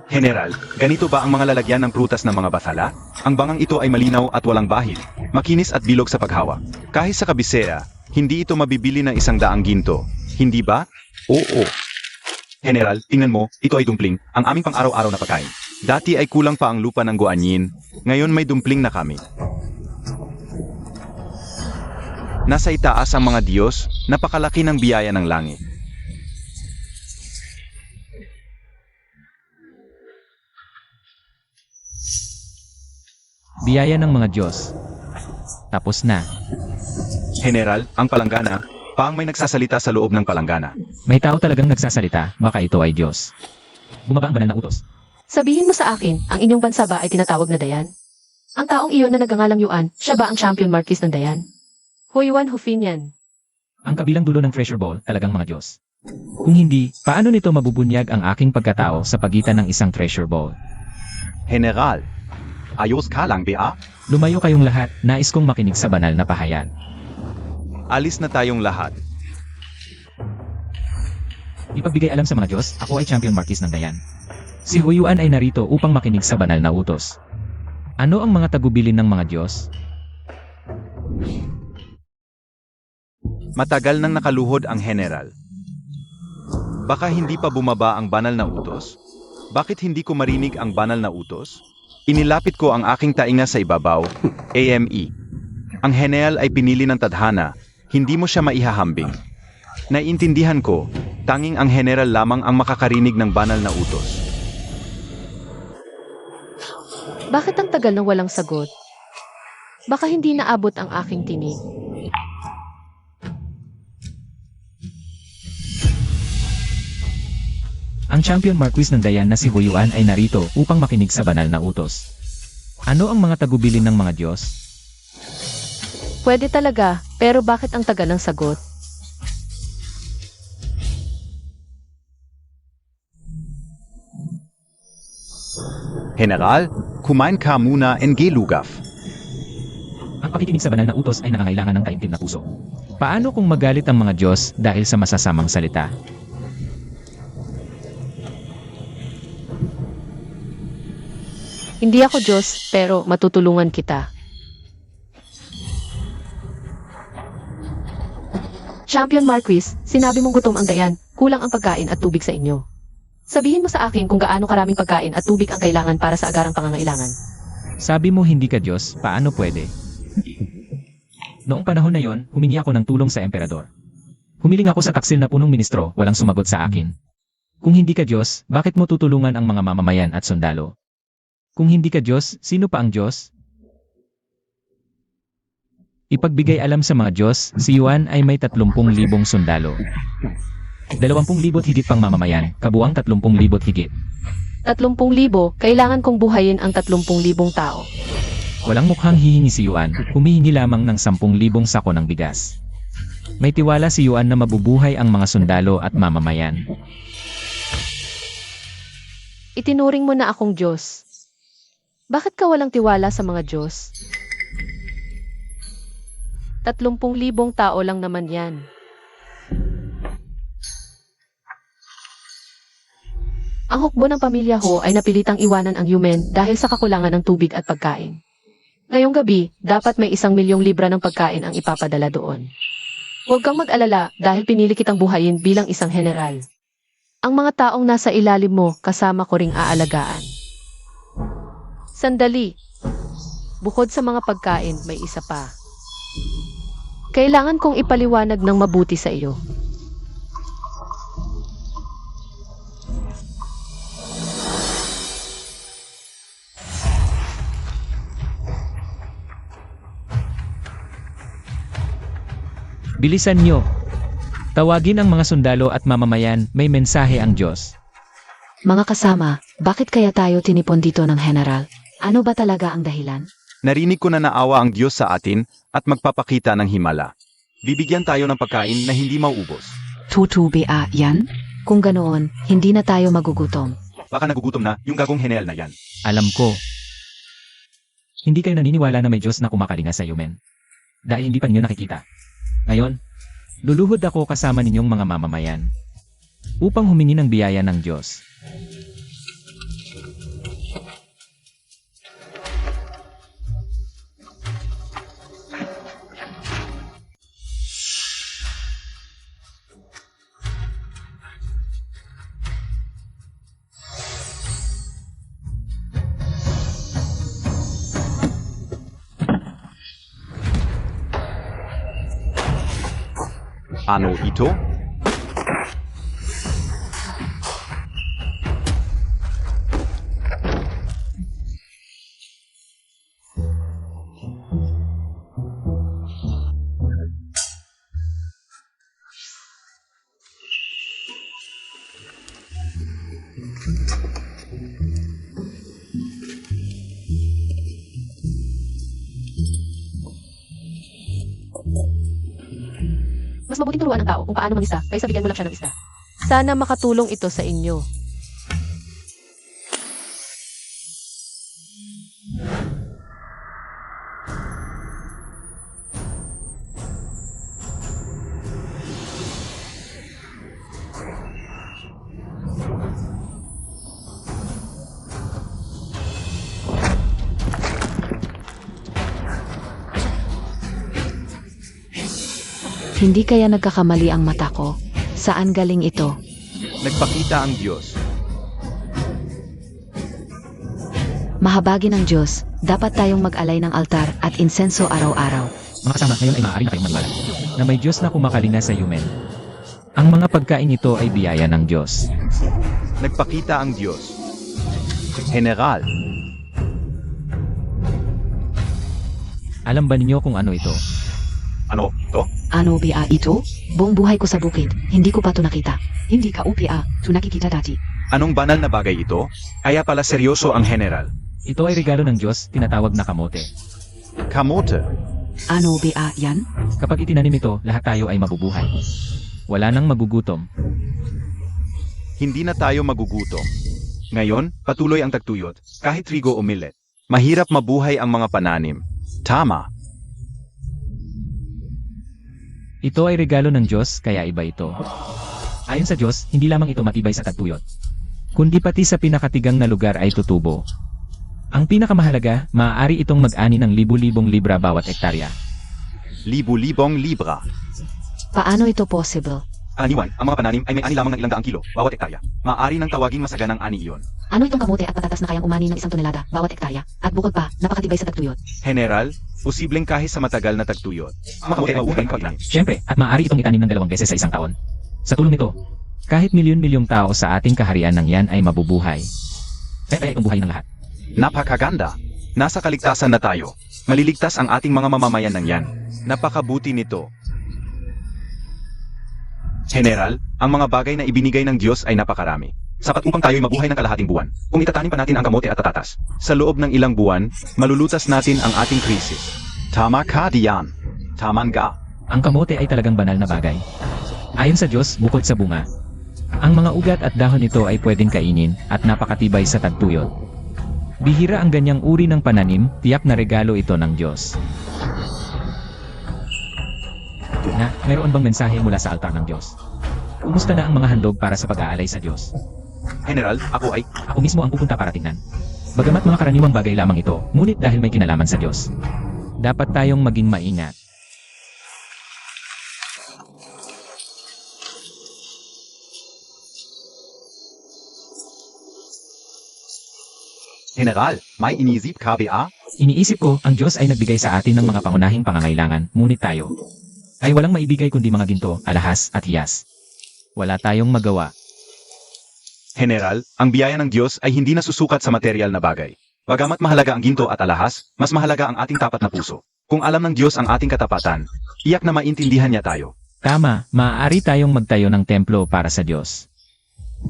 [SPEAKER 2] General, ganito ba ang mga lalagyan ng prutas ng mga bathala? Ang bangang ito ay malinaw at walang bahid, makinis at bilog sa paghawa.
[SPEAKER 3] Kahit sa kabisera, hindi ito mabibili ng 100 ginto. Hindi ba? Oo.
[SPEAKER 2] General, tingnan mo, ito ay dumpling, ang aming pang-araw-araw na pagkain.
[SPEAKER 3] Dati ay kulang pa ang lupa ng Guanyin, ngayon may dumpling na kami. Nasa itaas ang mga Diyos, napakalaki ng biyaya ng langit.
[SPEAKER 4] Biyaya ng mga Diyos. Tapos na.
[SPEAKER 2] General, ang palanggana, Paang may nagsasalita sa loob ng palanggana.
[SPEAKER 4] May tao talagang nagsasalita, baka ito ay Diyos. Bumaba ang banal na utos.
[SPEAKER 1] Sabihin mo sa akin, ang inyong bansa ba ay tinatawag na Dayan? Ang taong iyon na nagangalang Yuan, siya ba ang champion marquis ng Dayan? Huiyuan Hufinian.
[SPEAKER 4] Ang kabilang dulo ng treasure ball, talagang mga Diyos. Kung hindi, paano nito mabubunyag ang aking pagkatao sa pagitan ng isang treasure ball?
[SPEAKER 2] General, ayos ka lang, Bea?
[SPEAKER 4] Lumayo kayong lahat, nais kong makinig sa banal na pahayag.
[SPEAKER 3] Alis na tayong lahat.
[SPEAKER 4] Ipagbigay alam sa mga Diyos, ako ay champion marquis ng Dayan. Si Huiyuan ay narito upang makinig sa banal na utos. Ano ang mga tagubilin ng mga Diyos?
[SPEAKER 3] Matagal nang nakaluhod ang general. Baka hindi pa bumaba ang banal na utos? Bakit hindi ko marinig ang banal na utos? Inilapit ko ang aking tainga sa ibabaw, AME. Ang general ay pinili ng tadhana, hindi mo siya maihahambing. Naiintindihan ko, tanging ang general lamang ang makakarinig ng banal na utos.
[SPEAKER 1] Bakit ang tagal ng walang sagot? Baka hindi naabot ang aking tinig.
[SPEAKER 4] Ang champion marquis ng Dayan na si Huiyuan ay narito upang makinig sa banal na utos. Ano ang mga tagubilin ng mga Diyos?
[SPEAKER 1] Pwede talaga, pero bakit ang tagal ng sagot?
[SPEAKER 3] General, kumain ka muna and gelugaf.
[SPEAKER 4] Ang pakikinig sa banal na utos ay nangangailangan ng taimtim na puso. Paano kung magalit ang mga Diyos dahil sa masasamang salita?
[SPEAKER 1] Hindi ako Diyos, pero matutulungan kita. Champion Marquis, sinabi mong gutom ang Dayan, kulang ang pagkain at tubig sa inyo. Sabihin mo sa akin kung gaano karaming pagkain at tubig ang kailangan para sa agarang pangangailangan.
[SPEAKER 4] Sabi mo hindi ka Diyos, paano pwede? Noong panahon na yon, humingi ako ng tulong sa emperador. Humiling ako sa taksil na punong ministro, walang sumagot sa akin. Kung hindi ka Diyos, bakit mo tutulungan ang mga mamamayan at sundalo? Kung hindi ka Diyos, sino pa ang Diyos? Ipagbigay alam sa mga Diyos, si Yuan ay may 30,000 sundalo. 20,000 higit pang mamamayan, kabuang 30,000 higit.
[SPEAKER 1] 30,000, kailangan kong buhayin ang 30,000 tao.
[SPEAKER 4] Walang mukhang hihingi si Yuan, humihingi lamang ng 10,000 sako ng bigas. May tiwala si Yuan na mabubuhay ang mga sundalo at mamamayan.
[SPEAKER 1] Itinuring mo na akong Diyos. Bakit ka walang tiwala sa mga Diyos? 30,000 tao lang naman yan. Ang hukbo ng pamilya Ho ay napilitang iwanan ang Yumen dahil sa kakulangan ng tubig at pagkain. Ngayong gabi, dapat may 1,000,000 libra ng pagkain ang ipapadala doon. Huwag kang mag-alala dahil pinili kitang buhayin bilang isang general. Ang mga taong nasa ilalim mo, kasama ko ring aalagaan. Sandali. Bukod sa mga pagkain, may isa pa. Kailangan kong ipaliwanag ng mabuti sa iyo.
[SPEAKER 4] Bilisan nyo! Tawagin ang mga sundalo at mamamayan, may mensahe ang Diyos.
[SPEAKER 5] Mga kasama, bakit kaya tayo tinipon dito ng general? Ano ba talaga ang dahilan?
[SPEAKER 3] Narinig ko na naawa ang Diyos sa atin at magpapakita ng himala. Bibigyan tayo ng pagkain na hindi mauubos.
[SPEAKER 5] Tutubia yan? Kung ganoon, hindi na tayo magugutom.
[SPEAKER 2] Baka nagugutom na yung gagong general na yan.
[SPEAKER 4] Alam ko. Hindi kayo naniniwala na may Diyos na kumakalinga sa Yumen. Dahil hindi pa ninyo nakikita. Ngayon, luluhod ako kasama ninyong mga mamamayan upang humingi ng biyaya ng Diyos.
[SPEAKER 3] Ano ito?
[SPEAKER 1] Mas mabuting turuan ang tao kung paano mangista kaysa bigyan mo lang siya ng isda. Sana makatulong ito sa inyo.
[SPEAKER 5] Hindi kaya nagkakamali ang mata ko? Saan galing ito?
[SPEAKER 3] Nagpakita ang Diyos.
[SPEAKER 5] Mahabagi ng Diyos, dapat tayong mag-alay ng altar at insenso araw-araw.
[SPEAKER 4] Mga kasama, ngayon ay maaari na kayong maniwala na may Diyos na kumakalina sa human. Ang mga pagkain ito ay biyaya ng Diyos.
[SPEAKER 3] Nagpakita ang Diyos. General,
[SPEAKER 4] Alam ba ninyo kung ano ito?
[SPEAKER 2] Ano? Ito?
[SPEAKER 5] Ano ba ito? Buong buhay ko sa bukid, hindi ko pa ito nakita. Hindi ka upia, ito nakikita dati.
[SPEAKER 3] anong banal na bagay ito? Kaya pala seryoso ang General.
[SPEAKER 4] Ito ay regalo ng Diyos, tinatawag na kamote.
[SPEAKER 3] Kamote.
[SPEAKER 5] Ano ba yan?
[SPEAKER 4] Kapag itinanim ito, lahat tayo ay mabubuhay. Wala nang magugutom.
[SPEAKER 3] Hindi na tayo magugutom. Ngayon, patuloy ang tagtuyot, kahit trigo o millet. Mahirap mabuhay ang mga pananim. Tama.
[SPEAKER 4] Ito ay regalo ng Diyos, kaya iba ito. Ayon sa Diyos, hindi lamang ito matibay sa tagtuyot, kundi pati sa pinakatigang na lugar ay tutubo. Ang pinakamahalaga, maaari itong mag-ani ng libu-libong libra bawat ektarya.
[SPEAKER 3] Libu-libong libra.
[SPEAKER 5] Paano ito possible?
[SPEAKER 2] Aniwan, ang mga pananim ay may ani lamang ng ilang daang kilo, bawat ektarya. Maaari nang tawaging masaganang ani iyon.
[SPEAKER 5] Ano itong kamote at patatas na kayang umani ng 1 tonelada bawat ektarya? At bukod pa, napakatibay sa tagtuyot.
[SPEAKER 3] General, posibleng kahit sa matagal na tagtuyot.
[SPEAKER 2] Ang mga kamote ay mabubuhay ng pagkain.
[SPEAKER 4] Siyempre, at maaari itong itanim ng 2 beses sa isang taon. Sa tulong nito, kahit milyon-milyong tao sa ating kaharian ng yan ay mabubuhay. Kaya itong buhay ng lahat.
[SPEAKER 3] Napakaganda. Nasa kaligtasan na tayo. Maliligtas ang ating mga mamamayan ng yan. Napakabuti nito. General, ang mga bagay na ibinigay ng Diyos ay napakarami.
[SPEAKER 2] Sapat upang tayo'y mabuhay ng kalahating buwan. Kung itatanim pa natin ang kamote at patatas.
[SPEAKER 3] Sa loob ng ilang buwan, malulutas natin ang ating krisis. Tama ka, Dian. Taman ka.
[SPEAKER 4] Ang kamote ay talagang banal na bagay. Ayon sa Diyos, bukod sa bunga, ang mga ugat at dahon nito ay pwedeng kainin at napakatibay sa tagtuyot. Bihira ang ganyang uri ng pananim, tiyak na regalo ito ng Diyos. Na, mayroon bang mensahe mula sa altar ng Diyos? Kumusta na ang mga handog para sa pag-aalay sa Diyos?
[SPEAKER 2] General, ako ay...
[SPEAKER 4] Ako mismo ang pupunta para tingnan. Bagamat mga karaniwang bagay lamang ito, ngunit dahil may kinalaman sa Diyos, dapat tayong maging maingat.
[SPEAKER 2] General, may inisip ka ba?
[SPEAKER 4] Iniisip ko, ang Diyos ay nagbigay sa atin ng mga pangunahing pangangailangan, ngunit tayo ay walang maibigay kundi mga ginto, alahas, at hiyas. Wala tayong magawa.
[SPEAKER 3] General, ang biyaya ng Diyos ay hindi nasusukat sa material na bagay. Bagamat mahalaga ang ginto at alahas, mas mahalaga ang ating tapat na puso. Kung alam ng Diyos ang ating katapatan, iyak na maintindihan niya tayo.
[SPEAKER 4] Tama, maaari tayong magtayo ng templo para sa Diyos.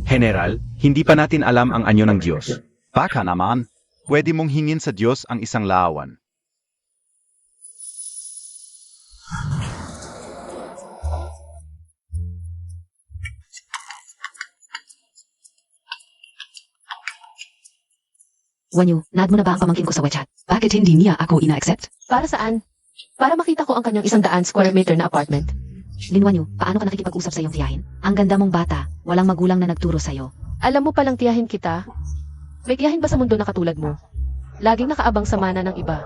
[SPEAKER 3] General, hindi pa natin alam ang anyo ng Diyos. Baka naman, pwede mong hingin sa Diyos ang isang laawan.
[SPEAKER 5] Wanyo, nad mo na ba ang pamangkin ko sa WeChat? Bakit hindi niya ako ina-accept?
[SPEAKER 1] Para saan? Para makita ko ang kanyang 100 square meter na apartment.
[SPEAKER 5] Linwanyo, paano ka nakikipag-usap sa iyong tiyahin? Ang ganda mong bata, walang magulang na nagturo sa'yo.
[SPEAKER 1] Alam mo palang tiyahin kita? May tiyahin ba sa mundo na katulad mo? Laging nakaabang sa mana ng iba.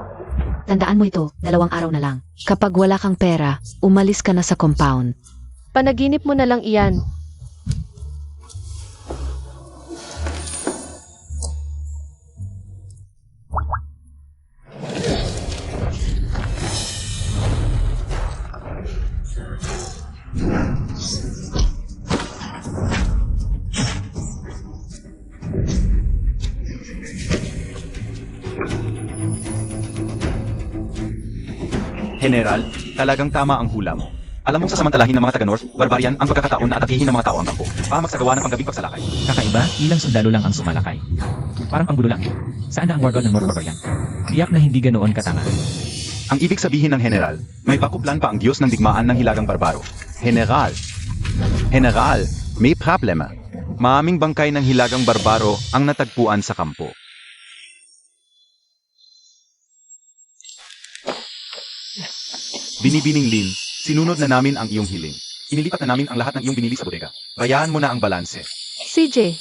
[SPEAKER 5] Tandaan mo ito, 2 araw na lang. Kapag wala kang pera, umalis ka na sa compound.
[SPEAKER 1] Panaginip mo na lang iyan.
[SPEAKER 3] General, talagang tama ang hula mo.
[SPEAKER 2] Alam mong sasamantalahin ng mga taga-North, barbarian ang pagkakataon na atakihin ng mga tao ang kampo para magsagawa ng panggabing pagsalakay.
[SPEAKER 4] Kakaiba, ilang sundalo lang ang sumalakay. Parang panggulo lang. Saan na ang war god ng North Barbarian? Tiyak na hindi ganoon katama.
[SPEAKER 2] Ang ibig sabihin ng general, may bakuplan pa ang Diyos ng digmaan ng hilagang barbaro.
[SPEAKER 3] General. General, may problema. Maaming bangkay ng hilagang barbaro ang natagpuan sa kampo.
[SPEAKER 2] Binibining Lin, sinunod na namin ang iyong hiling. Inilipat na namin ang lahat ng iyong binili sa bodega. Bayaan mo na ang balanse.
[SPEAKER 1] CJ,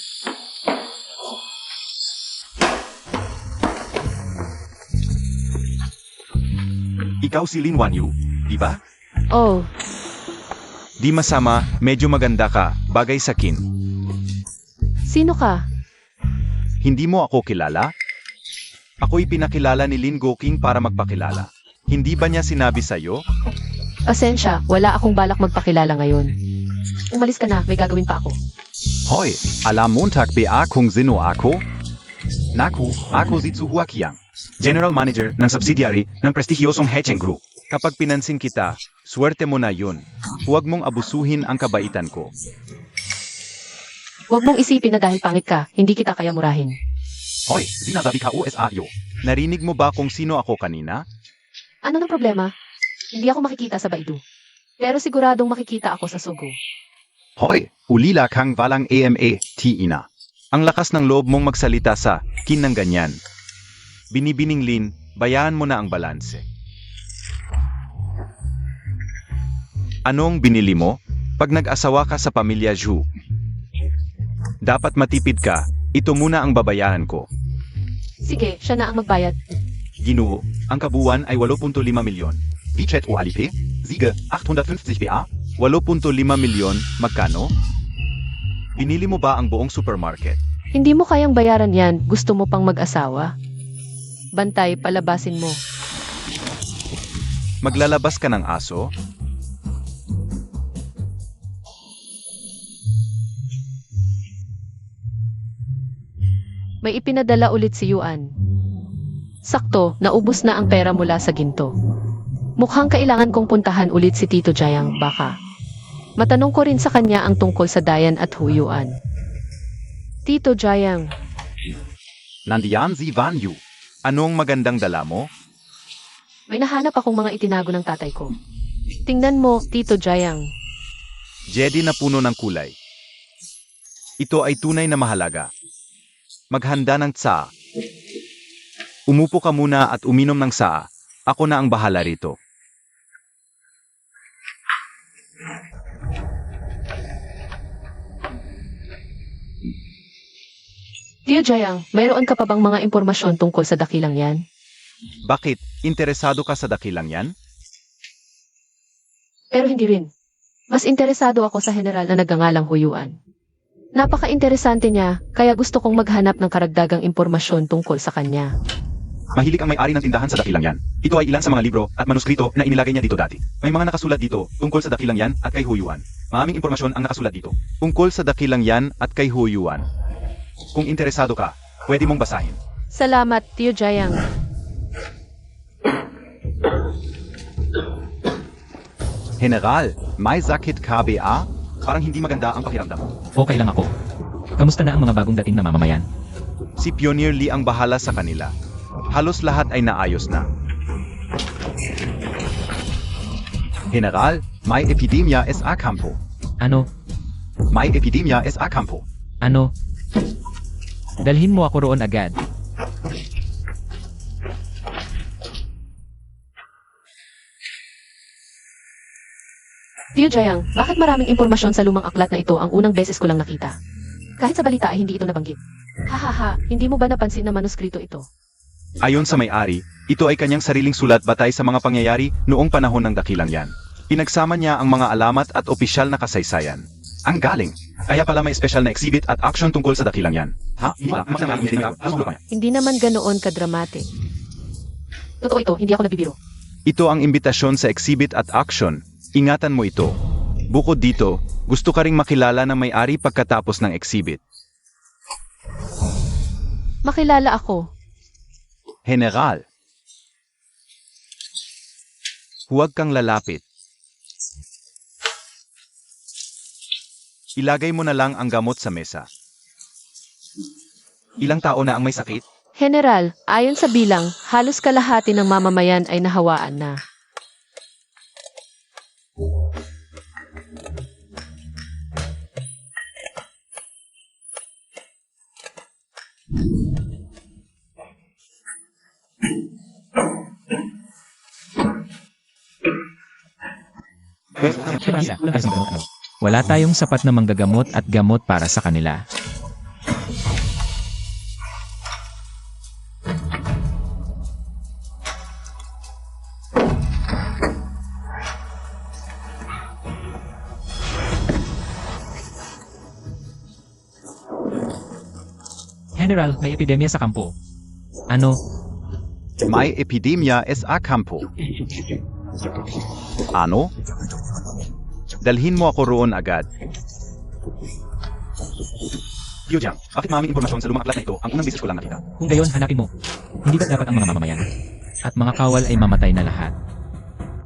[SPEAKER 2] Ikaw si Lin Wanyu, di ba?
[SPEAKER 1] oh,
[SPEAKER 3] Di masama, medyo maganda ka, bagay sa kin.
[SPEAKER 1] sino ka?
[SPEAKER 3] Hindi mo ako kilala? Ako'y pinakilala ni Lin Goking para magpakilala. Hindi ba niya sinabi sa'yo?
[SPEAKER 1] Pasensya, wala akong balak magpakilala ngayon. Umalis ka na, may gagawin pa ako.
[SPEAKER 3] Hoy, alam Montag ba kung sino ako?
[SPEAKER 2] Naku, ako si Tzu Huaqiang, General Manager ng subsidiary ng prestigyosong Hecheng Group.
[SPEAKER 3] Kapag pinansin kita, swerte mo na yun. Huwag mong abusuhin ang kabaitan ko.
[SPEAKER 1] Huwag mong isipin na dahil pangit ka, hindi kita kaya murahin.
[SPEAKER 2] Hoy, sinasabi ka USAyo.
[SPEAKER 3] Narinig mo ba kung sino ako kanina?
[SPEAKER 1] Ano ng problema? Hindi ako makikita sa Baidu. Pero siguradong makikita ako sa Sugo.
[SPEAKER 3] Hoy, ulila kang walang AMA, Tina. Ang lakas ng loob mong magsalita sa kin ng ganyan. Binibining Lin, bayaan mo na ang balanse. Anong binili mo? Pag nag-asawa ka sa pamilya Zhu, dapat matipid ka, ito muna ang babayaran ko.
[SPEAKER 1] Sige, siya na ang magbayad.
[SPEAKER 2] Ginoo, ang kabuuan ay 8.5 milyon. Budget o Alipay? Siege, 850 BA?
[SPEAKER 3] 8.5 milyon, magkano? Binili mo ba ang buong supermarket?
[SPEAKER 1] Hindi mo kayang bayaran yan, gusto mo pang mag-asawa? Bantay, palabasin mo.
[SPEAKER 3] Maglalabas ka ng aso?
[SPEAKER 1] May ipinadala ulit si Yuan. Sakto, naubos na ang pera mula sa ginto. Mukhang kailangan kong puntahan ulit si Tito Jayang, baka. Matanong ko rin sa kanya ang tungkol sa Dayan at Huyuan. Tito Jayang,
[SPEAKER 2] Nandiyan si Wanyu.
[SPEAKER 3] Anong magandang dala mo?
[SPEAKER 1] may nahanap akong mga itinago ng tatay ko. Tingnan mo, Tito Jayang.
[SPEAKER 3] Jedi na puno ng kulay. Ito ay tunay na mahalaga. Maghanda ng tsa. Umupo ka muna at uminom ng saa. Ako na ang bahala rito.
[SPEAKER 1] Tio Jayang, mayroon ka pa bang mga impormasyon tungkol sa dakilang yan?
[SPEAKER 3] Bakit? Interesado ka sa dakilang yan?
[SPEAKER 1] Pero hindi rin. Mas interesado ako sa general na nagngangalang Huyuan. Napaka-interesante niya, kaya gusto kong maghanap ng karagdagang impormasyon tungkol sa kanya.
[SPEAKER 2] Mahilig ang may-ari ng tindahan sa dakilang yan. Ito ay ilan sa mga libro at manuskrito na inilagay niya dito dati. May mga nakasulat dito tungkol sa dakilang yan at kay Huyuan. Maraming impormasyon ang nakasulat dito.
[SPEAKER 3] Tungkol sa dakilang yan at kay Huyuan.
[SPEAKER 2] Kung interesado ka, pwede mong basahin.
[SPEAKER 1] Salamat, Tio Jayang.
[SPEAKER 3] General, may sakit KBA?
[SPEAKER 2] Parang hindi maganda ang pakiramdam mo.
[SPEAKER 4] Okay lang ako. Kamusta na ang mga bagong dating na mamamayan?
[SPEAKER 3] Si Pioneer Lee ang bahala sa kanila. Halos lahat ay naayos na.
[SPEAKER 2] General, may epidemya sa kampo.
[SPEAKER 4] Ano?
[SPEAKER 2] May epidemya sa kampo.
[SPEAKER 4] Ano? Dalhin mo ako roon agad.
[SPEAKER 1] Tio Jayang, bakit maraming impormasyon sa lumang aklat na ito ang unang beses ko lang nakita? Kahit sa balita ay hindi ito nabanggit. Hahaha, hindi mo ba napansin na manuskrito ito?
[SPEAKER 3] Ayon sa may-ari, ito ay kanyang sariling sulat batay sa mga pangyayari noong panahon ng dakilang yan. Pinagsama niya ang mga alamat at opisyal na kasaysayan.
[SPEAKER 2] Ang galing! Kaya pala may special na exhibit at action tungkol sa dakilang yan. Ha?
[SPEAKER 1] Hindi naman ganoon kadramatic. Totoo ito, hindi ako nagbibiro.
[SPEAKER 3] Ito ang imbitasyon sa exhibit at action. Ingatan mo ito. Bukod dito, gusto ka ring makilala ng may-ari pagkatapos ng exhibit.
[SPEAKER 1] Makilala ako.
[SPEAKER 3] General. Huwag kang lalapit. Ilagay mo na lang ang gamot sa mesa.
[SPEAKER 2] Ilang tao na ang may sakit?
[SPEAKER 1] General, ayon sa bilang, halos kalahati ng mamamayan ay nahawaan na.
[SPEAKER 4] Wala tayong sapat na manggagamot at gamot para sa kanila. General, may epidemya sa kampo. Ano?
[SPEAKER 3] May epidemya sa kampo. Ano? Dalhin mo ako roon agad.
[SPEAKER 2] Liu Jiang, bakit maraming impormasyon sa lumang aklat na ito ang unang beses ko lang nakita?
[SPEAKER 4] Kung gayon, hanapin mo. Hindi ba dapat ang mga mamamayan at mga kawal ay mamatay na lahat?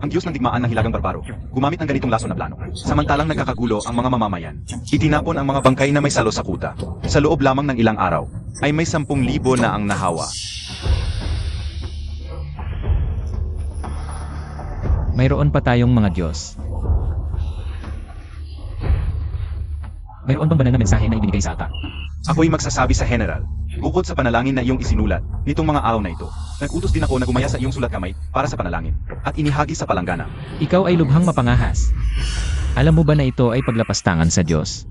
[SPEAKER 2] Ang Diyos ng digmaan ng hilagang barbaro, gumamit ng ganitong lason na plano. Samantalang nagkakagulo ang mga mamamayan, itinapon ang mga bangkay na may salo sa kuta. Sa loob lamang ng ilang araw,
[SPEAKER 3] Ay may 10,000 na ang nahawa.
[SPEAKER 4] Mayroon pa tayong mga Diyos. Mayroon bang banal na mensahe na ibinigay sa ata?
[SPEAKER 2] ako'y magsasabi sa General, bukod sa panalangin na iyong isinulat, nitong mga araw na ito, nag-utos din ako na gumaya sa iyong sulat kamay para sa panalangin, at inihagi sa palanggana.
[SPEAKER 4] Ikaw ay lubhang mapangahas. Alam mo ba na ito ay paglapastangan sa Diyos?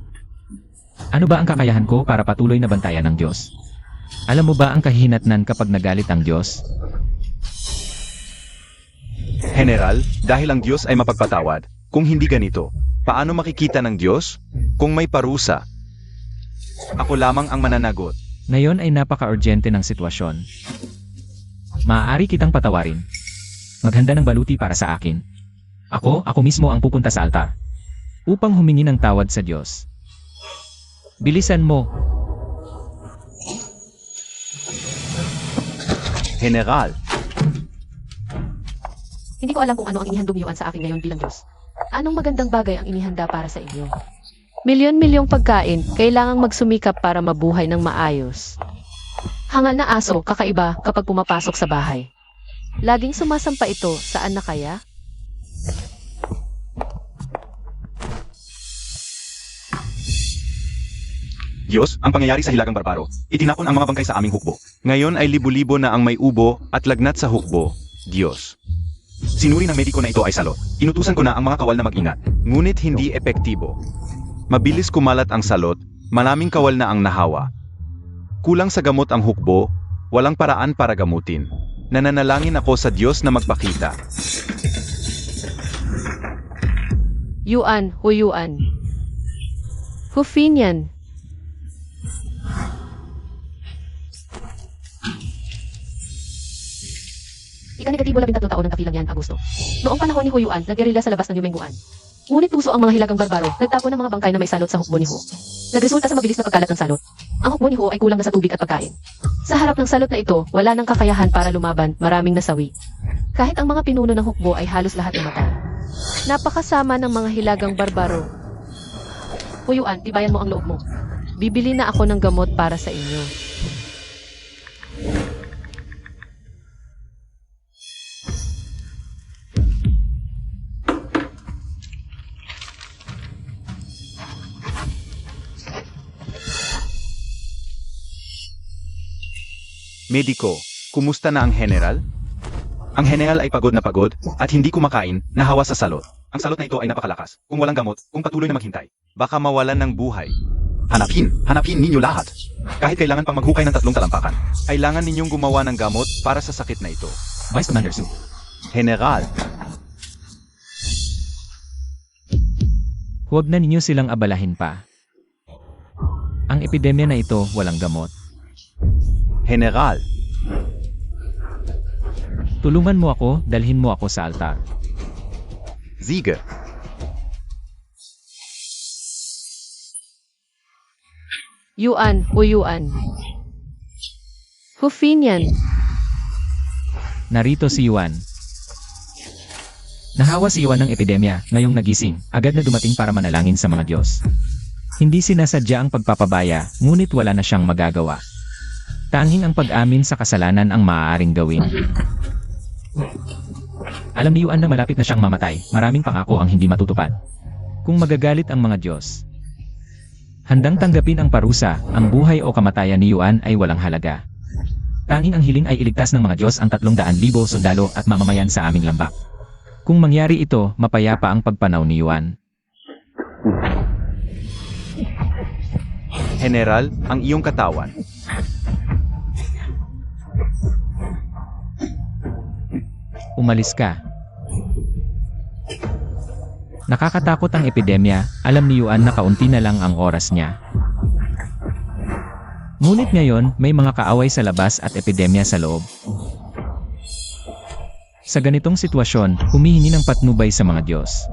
[SPEAKER 4] Ano ba ang kakayahan ko para patuloy na bantayan ng Diyos? Alam mo ba ang kahihinatnan kapag nagalit ang Diyos?
[SPEAKER 3] General, dahil ang Diyos ay mapagpatawad, kung hindi ganito, paano makikita ng Diyos? Kung may parusa, ako lamang ang mananagot.
[SPEAKER 4] Ngayon ay napaka-urgente ng sitwasyon. Maaari kitang patawarin. Maghanda ng baluti para sa akin. Ako mismo ang pupunta sa altar upang humingi ng tawad sa Diyos. Bilisan mo.
[SPEAKER 3] General,
[SPEAKER 1] Hindi ko alam kung ano ang inihandog niyo sa akin ngayon bilang Diyos. Anong magandang bagay ang inihanda para sa inyo? Milyon-milyong pagkain, kailangang magsumikap para mabuhay ng maayos. Hangal na aso, kakaiba kapag pumapasok sa bahay. Laging sumasampa ito, saan na kaya?
[SPEAKER 2] Diyos, ang pangyayari sa hilagang barbaro, itinapon ang mga bangkay sa aming hukbo.
[SPEAKER 3] ngayon ay libo-libo na ang may ubo at lagnat sa hukbo. Diyos.
[SPEAKER 2] Sinuri ng mediko na ito ay salot. Inutusan ko na ang mga kawal na mag-ingat.
[SPEAKER 3] Ngunit hindi epektibo. Mabilis kumalat ang salot, maraming kawal na ang nahawa. Kulang sa gamot ang hukbo, walang paraan para gamutin. Nananalangin ako sa Diyos na magpakita.
[SPEAKER 1] Yuan, huyuan. Hufinian. Ika-negatibo 13 taon ng kapilang yan, Augusto. Noong panahon ni Huyuan, naggerila sa labas ng Yumenguan. Ngunit puso ang mga hilagang barbaro, nagtapon ng mga bangkay na may salot sa hukbo ni Hu. Nagresulta sa mabilis na pagkalat ng salot. Ang hukbo ni Hu ay kulang na sa tubig at pagkain. Sa harap ng salot na ito, wala nang kakayahan para lumaban, maraming nasawi. Kahit ang mga pinuno ng hukbo ay halos lahat namatay. Napakasama ng mga hilagang barbaro. Huyuan, tibayan mo ang loob mo. Bibili na ako ng gamot para sa inyo.
[SPEAKER 3] Mediko, kumusta na ang general?
[SPEAKER 2] Ang General ay pagod na pagod, at hindi kumakain, nahawa sa salot. Ang salot na ito ay napakalakas, kung walang gamot, kung patuloy na maghintay.
[SPEAKER 3] Baka mawalan ng buhay.
[SPEAKER 2] Hanapin ninyo lahat. Kahit kailangan pang maghukay ng 3 talampakan.
[SPEAKER 3] Kailangan ninyong gumawa ng gamot para sa sakit na ito.
[SPEAKER 4] Vice Commander Su.
[SPEAKER 3] General,
[SPEAKER 4] Huwag na ninyo silang abalahin pa. Ang epidemya na ito walang gamot.
[SPEAKER 3] General,
[SPEAKER 4] Tulungan mo ako, dalhin mo ako sa altar.
[SPEAKER 3] Sige.
[SPEAKER 1] Yuan, huyuan. Hufinian.
[SPEAKER 4] Narito si Yuan. Nahawa si Yuan ng epidemya, ngayong nagising, agad na dumating para manalangin sa mga Diyos. Hindi sinasadya ang pagpapabaya, ngunit wala na siyang magagawa. Tanging ang pag-amin sa kasalanan ang maaaring gawin. Alam ni Yuan na malapit na siyang mamatay, maraming pangako ang hindi matutupad. Kung magagalit ang mga Diyos, handang tanggapin ang parusa, ang buhay o kamatayan ni Yuan ay walang halaga. Tanging ang hiling ay iligtas ng mga Diyos ang 300,000 sundalo at mamamayan sa aming lambak. Kung mangyari ito, mapayapa ang pagpanaw ni Yuan.
[SPEAKER 3] General, ang iyong katawan.
[SPEAKER 4] Umalis ka. Nakakatakot ang epidemya, alam ni Yuan na kaunti na lang ang oras niya. Ngunit ngayon, may mga kaaway sa labas at epidemya sa loob. Sa ganitong sitwasyon, humihingi ng patnubay sa mga Diyos.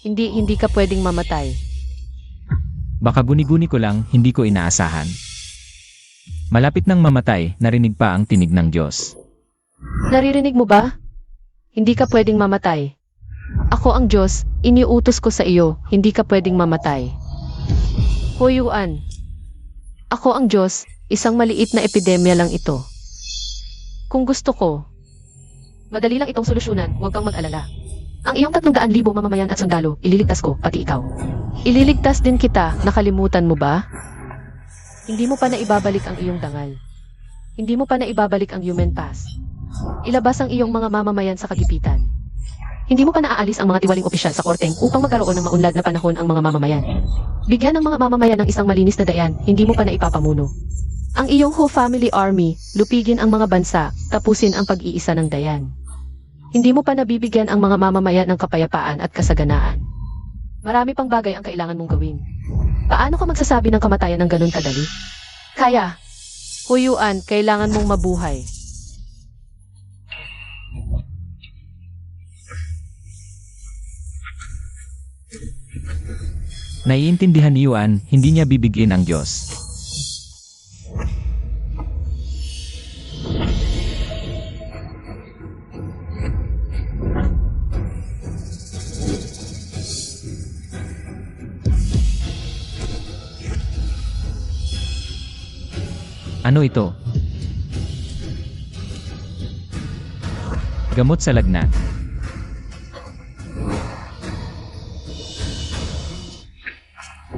[SPEAKER 1] Hindi ka pwedeng mamatay.
[SPEAKER 4] Baka guni-guni ko lang, hindi ko inaasahan. Malapit nang mamatay, narinig pa ang tinig ng Diyos.
[SPEAKER 1] Naririnig mo ba? Hindi ka pwedeng mamatay. Ako ang Diyos, iniutos ko sa iyo, hindi ka pwedeng mamatay. Huyuan. Ako ang Diyos, isang maliit na epidemya lang ito. Kung gusto ko, madali lang itong solusyonan, huwag kang mag-alala. Ang iyong 300,000 mamamayan at sundalo, ililigtas ko, pati ikaw. Ililigtas din kita, nakalimutan mo ba? Hindi mo pa na ibabalik ang iyong dangal. Hindi mo pa na ibabalik ang human pass. Ilabas ang iyong mga mamamayan sa kagipitan. Hindi mo pa naaalis ang mga tiwaling opisyal sa korteng upang magkaroon ng maunlad na panahon ang mga mamamayan. Bigyan ng mga mamamayan ng isang malinis na dayan, hindi mo pa na ipapamuno. Ang iyong Ho Family Army, lupigin ang mga bansa, tapusin ang pag-iisa ng dayan. Hindi mo pa nabibigyan ang mga mamamayan ng kapayapaan at kasaganaan. Marami pang bagay ang kailangan mong gawin. Paano ka magsasabi ng kamatayan ng ganun kadali? Kaya, Huyuan, kailangan mong mabuhay.
[SPEAKER 4] Naiintindihan ni Yuan, hindi niya bibigyan ang Diyos. Ano ito? Gamot sa lagnat.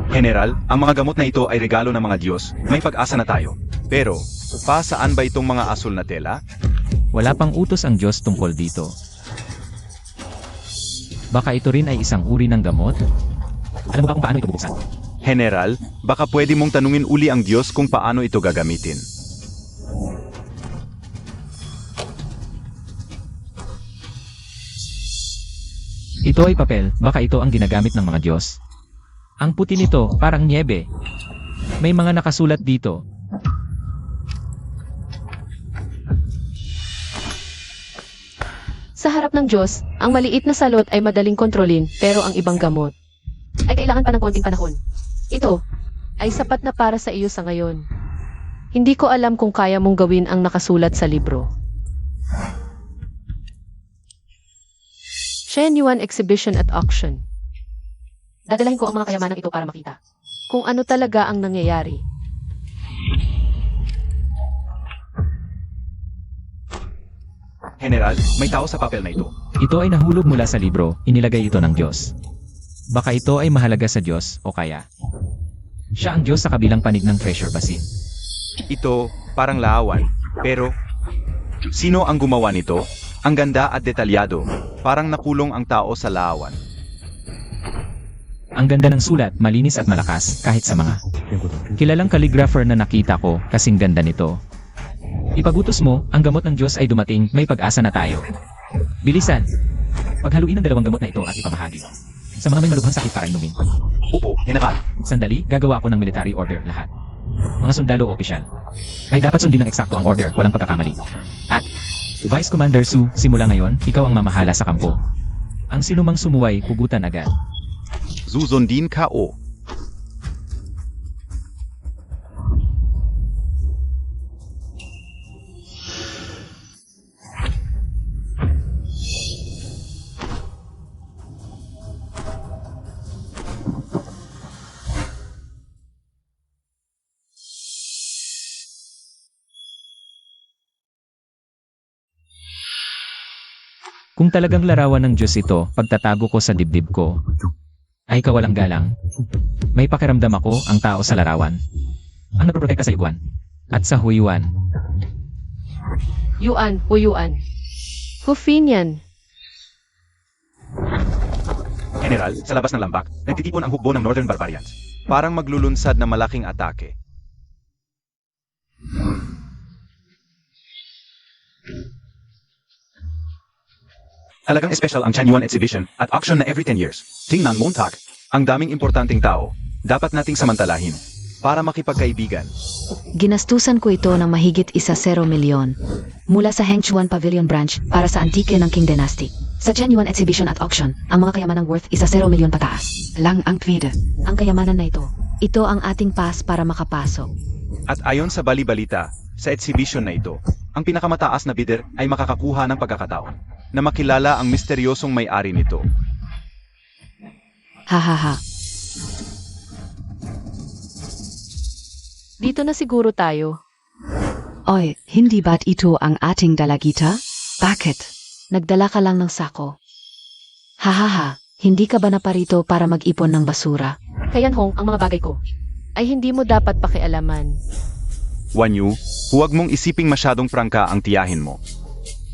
[SPEAKER 2] General, ang mga gamot na ito ay regalo ng mga Diyos. May pag-asa na tayo.
[SPEAKER 3] Pero, saan ba itong mga asul na tela?
[SPEAKER 4] Wala pang utos ang Diyos tungkol dito. Baka ito rin ay isang uri ng gamot? Alam mo ba kung paano ito bubuksan?
[SPEAKER 3] General, baka pwede mong tanungin uli ang Diyos kung paano ito gagamitin.
[SPEAKER 4] Ito ay papel, baka ito ang ginagamit ng mga Diyos. Ang puti nito, parang niebe. May mga nakasulat dito.
[SPEAKER 1] Sa harap ng Diyos, ang maliit na salot ay madaling kontrolin, pero ang ibang gamot ay kailangan pa ng konting panahon. Ito ay sapat na para sa iyo sa ngayon. Hindi ko alam kung kaya mong gawin ang nakasulat sa libro. Shen Yuan Exhibition at Auction. Dadalahin ko ang mga kayamanan ito para makita kung ano talaga ang nangyayari.
[SPEAKER 2] General, may tao sa papel na ito.
[SPEAKER 4] Ito ay nahulog mula sa libro, inilagay ito ng Diyos. Baka ito ay mahalaga sa Diyos, o kaya siya ang Diyos sa kabilang panig ng treasure basin.
[SPEAKER 3] Ito, parang laawan. Pero, sino ang gumawa nito? Ang ganda at detalyado. Parang nakulong ang tao sa laawan.
[SPEAKER 4] Ang ganda ng sulat, malinis at malakas, kahit sa mga kilalang calligrapher na nakita ko, kasing ganda nito. Ipagutos mo, ang gamot ng Diyos ay dumating, may pag-asa na tayo. Bilisan! Paghaluin ang dalawang gamot na ito at ipamahagi sa mga may malubhang sakit para inumin.
[SPEAKER 2] Opo, General.
[SPEAKER 4] Sandali, gagawa ko ng military order lahat. Mga sundalo o opisyal. Ay dapat sundin ng eksakto ang order, walang pagkakamali. At, Vice Commander Su, simula ngayon, ikaw ang mamahala sa kampo. Ang sinumang sumuway, pugutan agad.
[SPEAKER 3] Susundin ka o.
[SPEAKER 4] Kung talagang larawan ng Diyos ito, pagtatago ko sa dibdib ko, ay kawalang galang. May pakiramdam ako ang tao sa larawan. Ang nagproprotekta sa Yuan at sa Huiyuan.
[SPEAKER 1] Yuan, Huyuan. Hufinian.
[SPEAKER 2] General, sa labas ng lambak, nagtitipon ang hukbo ng Northern Barbarians.
[SPEAKER 3] Parang maglulunsad na malaking atake.
[SPEAKER 2] Talagang special ang Chanyuan exhibition at auction na every 10 years. Tingnan Montag.
[SPEAKER 3] Ang daming importanteng tao, dapat nating samantalahin para makipagkaibigan.
[SPEAKER 5] Ginastusan ko ito ng mahigit 1 milyon mula sa Hengchuan Pavilion Branch para sa antike ng Qing Dynasty. Sa Genuine Exhibition at Auction, ang mga kayamanang worth 1 milyon pataas. Lang ang twide. Ang kayamanan na ito ang ating pass para makapasok.
[SPEAKER 3] At ayon sa bali-balita, sa exhibition na ito, ang pinakamataas na bidder ay makakakuha ng pagkakataon na makilala ang misteryosong may-ari nito.
[SPEAKER 5] Hahaha.
[SPEAKER 1] Dito na siguro tayo.
[SPEAKER 5] Oy, hindi ba't ito ang ating dalagita? Bakit? Nagdala ka lang ng sako. Hahaha, hindi ka ba naparito para mag-ipon ng basura?
[SPEAKER 1] Kayan Hong, ang mga bagay ko ay hindi mo dapat pakialaman.
[SPEAKER 3] Wanyu, huwag mong isiping masyadong prangka ang tiyahin mo.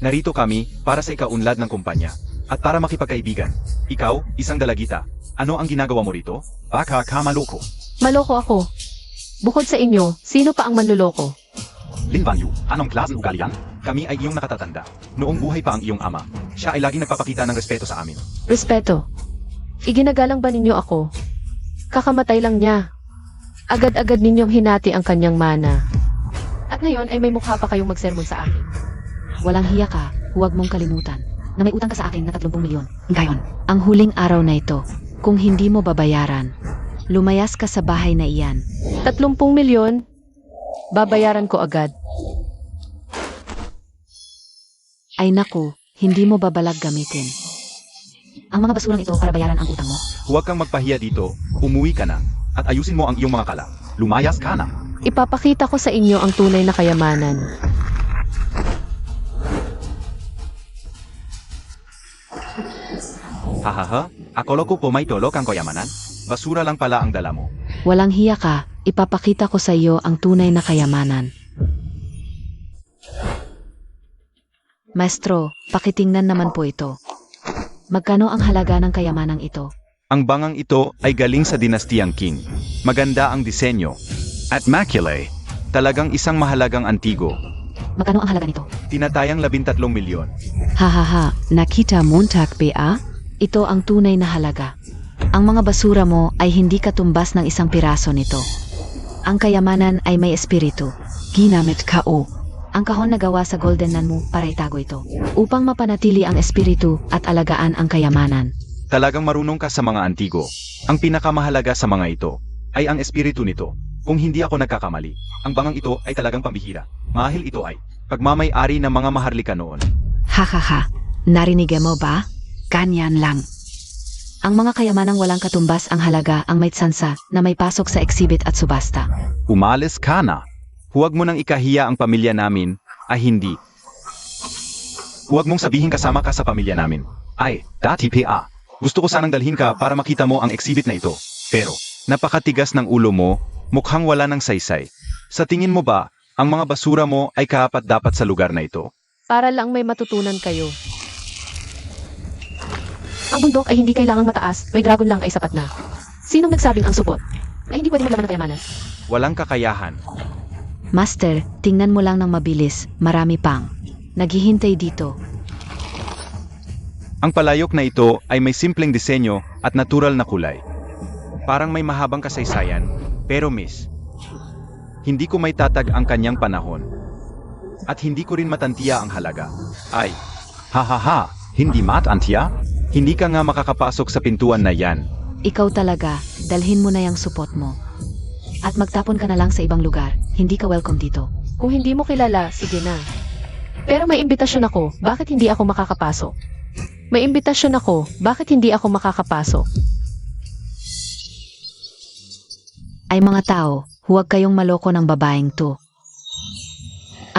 [SPEAKER 3] Narito kami para sa ikaunlad ng kumpanya at para makipagkaibigan. Ikaw, isang dalagita. Ano ang ginagawa mo rito?
[SPEAKER 2] Baka ka maloko.
[SPEAKER 1] Maloko ako. Bukod sa inyo, sino pa ang manluloko?
[SPEAKER 2] Lin Banyu, anong klaseng ugali yan? Kami ay iyong nakatatanda. Noong buhay pa ang iyong ama, siya ay laging nagpapakita ng respeto sa amin.
[SPEAKER 1] Respeto. Iginagalang ba ninyo ako? Kakamatay lang niya. Agad-agad ninyong hinati ang kanyang mana. At ngayon ay may mukha pa kayong magsermon sa akin.
[SPEAKER 5] Walang hiya ka, huwag mong kalimutan na may utang ka sa akin na 30 milyon. Ngayon, ang huling araw na ito, kung hindi mo babayaran, lumayas ka sa bahay na iyan.
[SPEAKER 1] 30 milyon? Babayaran ko agad.
[SPEAKER 5] Ay naku, hindi mo babalag gamitin. Ang mga basurang ito para bayaran ang utang mo.
[SPEAKER 3] Huwag kang magpahiya dito, umuwi ka na, at ayusin mo ang iyong mga kala.
[SPEAKER 2] Lumayas ka na.
[SPEAKER 1] Ipapakita ko sa inyo ang tunay na kayamanan.
[SPEAKER 3] Hahaha, akolo ko po may tolok ang kayamanan. Basura lang pala ang dala mo.
[SPEAKER 5] Walang hiya ka, ipapakita ko sa iyo ang tunay na kayamanan. Maestro, pakitingnan naman po ito. Magkano ang halaga ng kayamanang ito?
[SPEAKER 3] Ang bangang ito ay galing sa dinastiyang Qing. Maganda ang disenyo. At maculae, talagang isang mahalagang antigo.
[SPEAKER 5] Magkano ang halaga nito?
[SPEAKER 3] Tinatayang 13 milyon.
[SPEAKER 5] Hahaha, nakita Montag ba? Ito ang tunay na halaga. Ang mga basura mo ay hindi katumbas ng isang piraso nito. Ang kayamanan ay may espiritu. Ginamit ka o. Ang kahon na gawa sa golden nan mo para itago ito. Upang mapanatili ang espiritu at alagaan ang kayamanan.
[SPEAKER 3] Talagang marunong ka sa mga antigo. Ang pinakamahalaga sa mga ito ay ang espiritu nito. Kung hindi ako nagkakamali, ang bangang ito ay talagang pambihira. Mahil ito ay pagmamay-ari ng mga maharlika noon.
[SPEAKER 5] Hahaha, narinig mo ba? Ganyan lang. Ang mga kayamanang walang katumbas ang halaga ang may tsansa na may pasok sa exhibit at subasta.
[SPEAKER 3] Umalis ka na. Huwag mo nang ikahiya ang pamilya namin, ay hindi.
[SPEAKER 2] Huwag mong sabihin kasama ka sa pamilya namin. Ay, dati pa. Gusto ko sanang dalhin ka para makita mo ang exhibit na ito. Pero,
[SPEAKER 3] Napakatigas ng ulo mo, mukhang wala ng saysay. Sa tingin mo ba, ang mga basura mo ay kaapat-dapat sa lugar na ito?
[SPEAKER 1] Para lang may matutunan kayo. Ang bundok ay hindi kailangang mataas, may dragon lang ay sapat na. Sinong nagsabing ang supot ay hindi pwede maglaman ng kayamanan?
[SPEAKER 3] Walang kakayahan.
[SPEAKER 5] Master, tingnan mo lang ng mabilis, marami pang. Naghihintay dito.
[SPEAKER 3] Ang palayok na ito ay may simpleng disenyo at natural na kulay. Parang may mahabang kasaysayan, pero miss, hindi ko may tatag ang kanyang panahon. At hindi ko rin matantiya ang halaga. Ay,
[SPEAKER 2] hahaha, hindi matantiya?
[SPEAKER 3] hindi ka nga makakapasok sa pintuan na yan.
[SPEAKER 5] Ikaw talaga, dalhin mo na yung supot mo. At magtapon ka na lang sa ibang lugar, hindi ka welcome dito.
[SPEAKER 1] Kung hindi mo kilala, sige na. Pero may imbitasyon ako, bakit hindi ako makakapasok? May imbitasyon ako, bakit hindi ako makakapasok?
[SPEAKER 5] Ay mga tao, huwag kayong maloko ng babaeng to.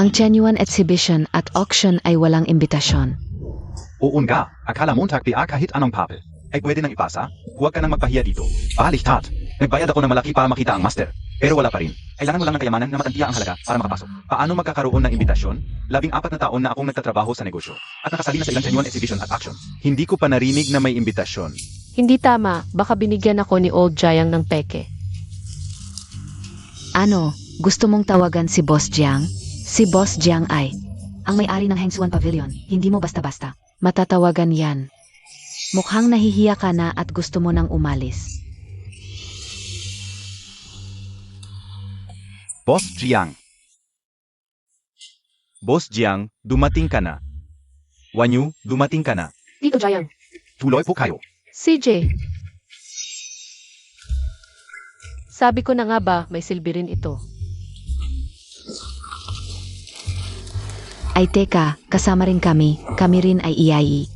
[SPEAKER 5] Ang Genuine Exhibition at Auction ay walang imbitasyon.
[SPEAKER 2] Uunga, akala Montag PA kahit anong papel. Ay pwede nang ipasa? Huwag ka nang magpahiya dito. Baliktad. Nagbayad ako ng malaki para makita ang master. Pero wala pa rin. Kailangan mo lang ng kayamanan na matantiya ang halaga para makapasok. Paano magkakaroon ng imbitasyon? 14 na taon na akong nagtatrabaho sa negosyo. At nakasali na sa ilang genuine exhibition at action.
[SPEAKER 3] Hindi ko pa narinig na may imbitasyon.
[SPEAKER 1] Hindi tama, baka binigyan ako ni Old Jiang ng peke.
[SPEAKER 5] Ano, gusto mong tawagan si Boss Jiang? Si Boss Jiang ay ang may-ari ng Hengsuan Pavilion. Hindi mo basta-basta matatawagan yan. Mukhang nahihiya ka na at gusto mo nang umalis.
[SPEAKER 3] Boss Jiang. Boss Jiang, dumating ka na. Wanyu, dumating ka na.
[SPEAKER 1] Tito Jiang.
[SPEAKER 2] Tuloy po kayo.
[SPEAKER 1] CJ. Sabi ko na nga ba, may silbi rin ito.
[SPEAKER 5] Ay teka, kasama rin kami. Kami rin ay iyayi.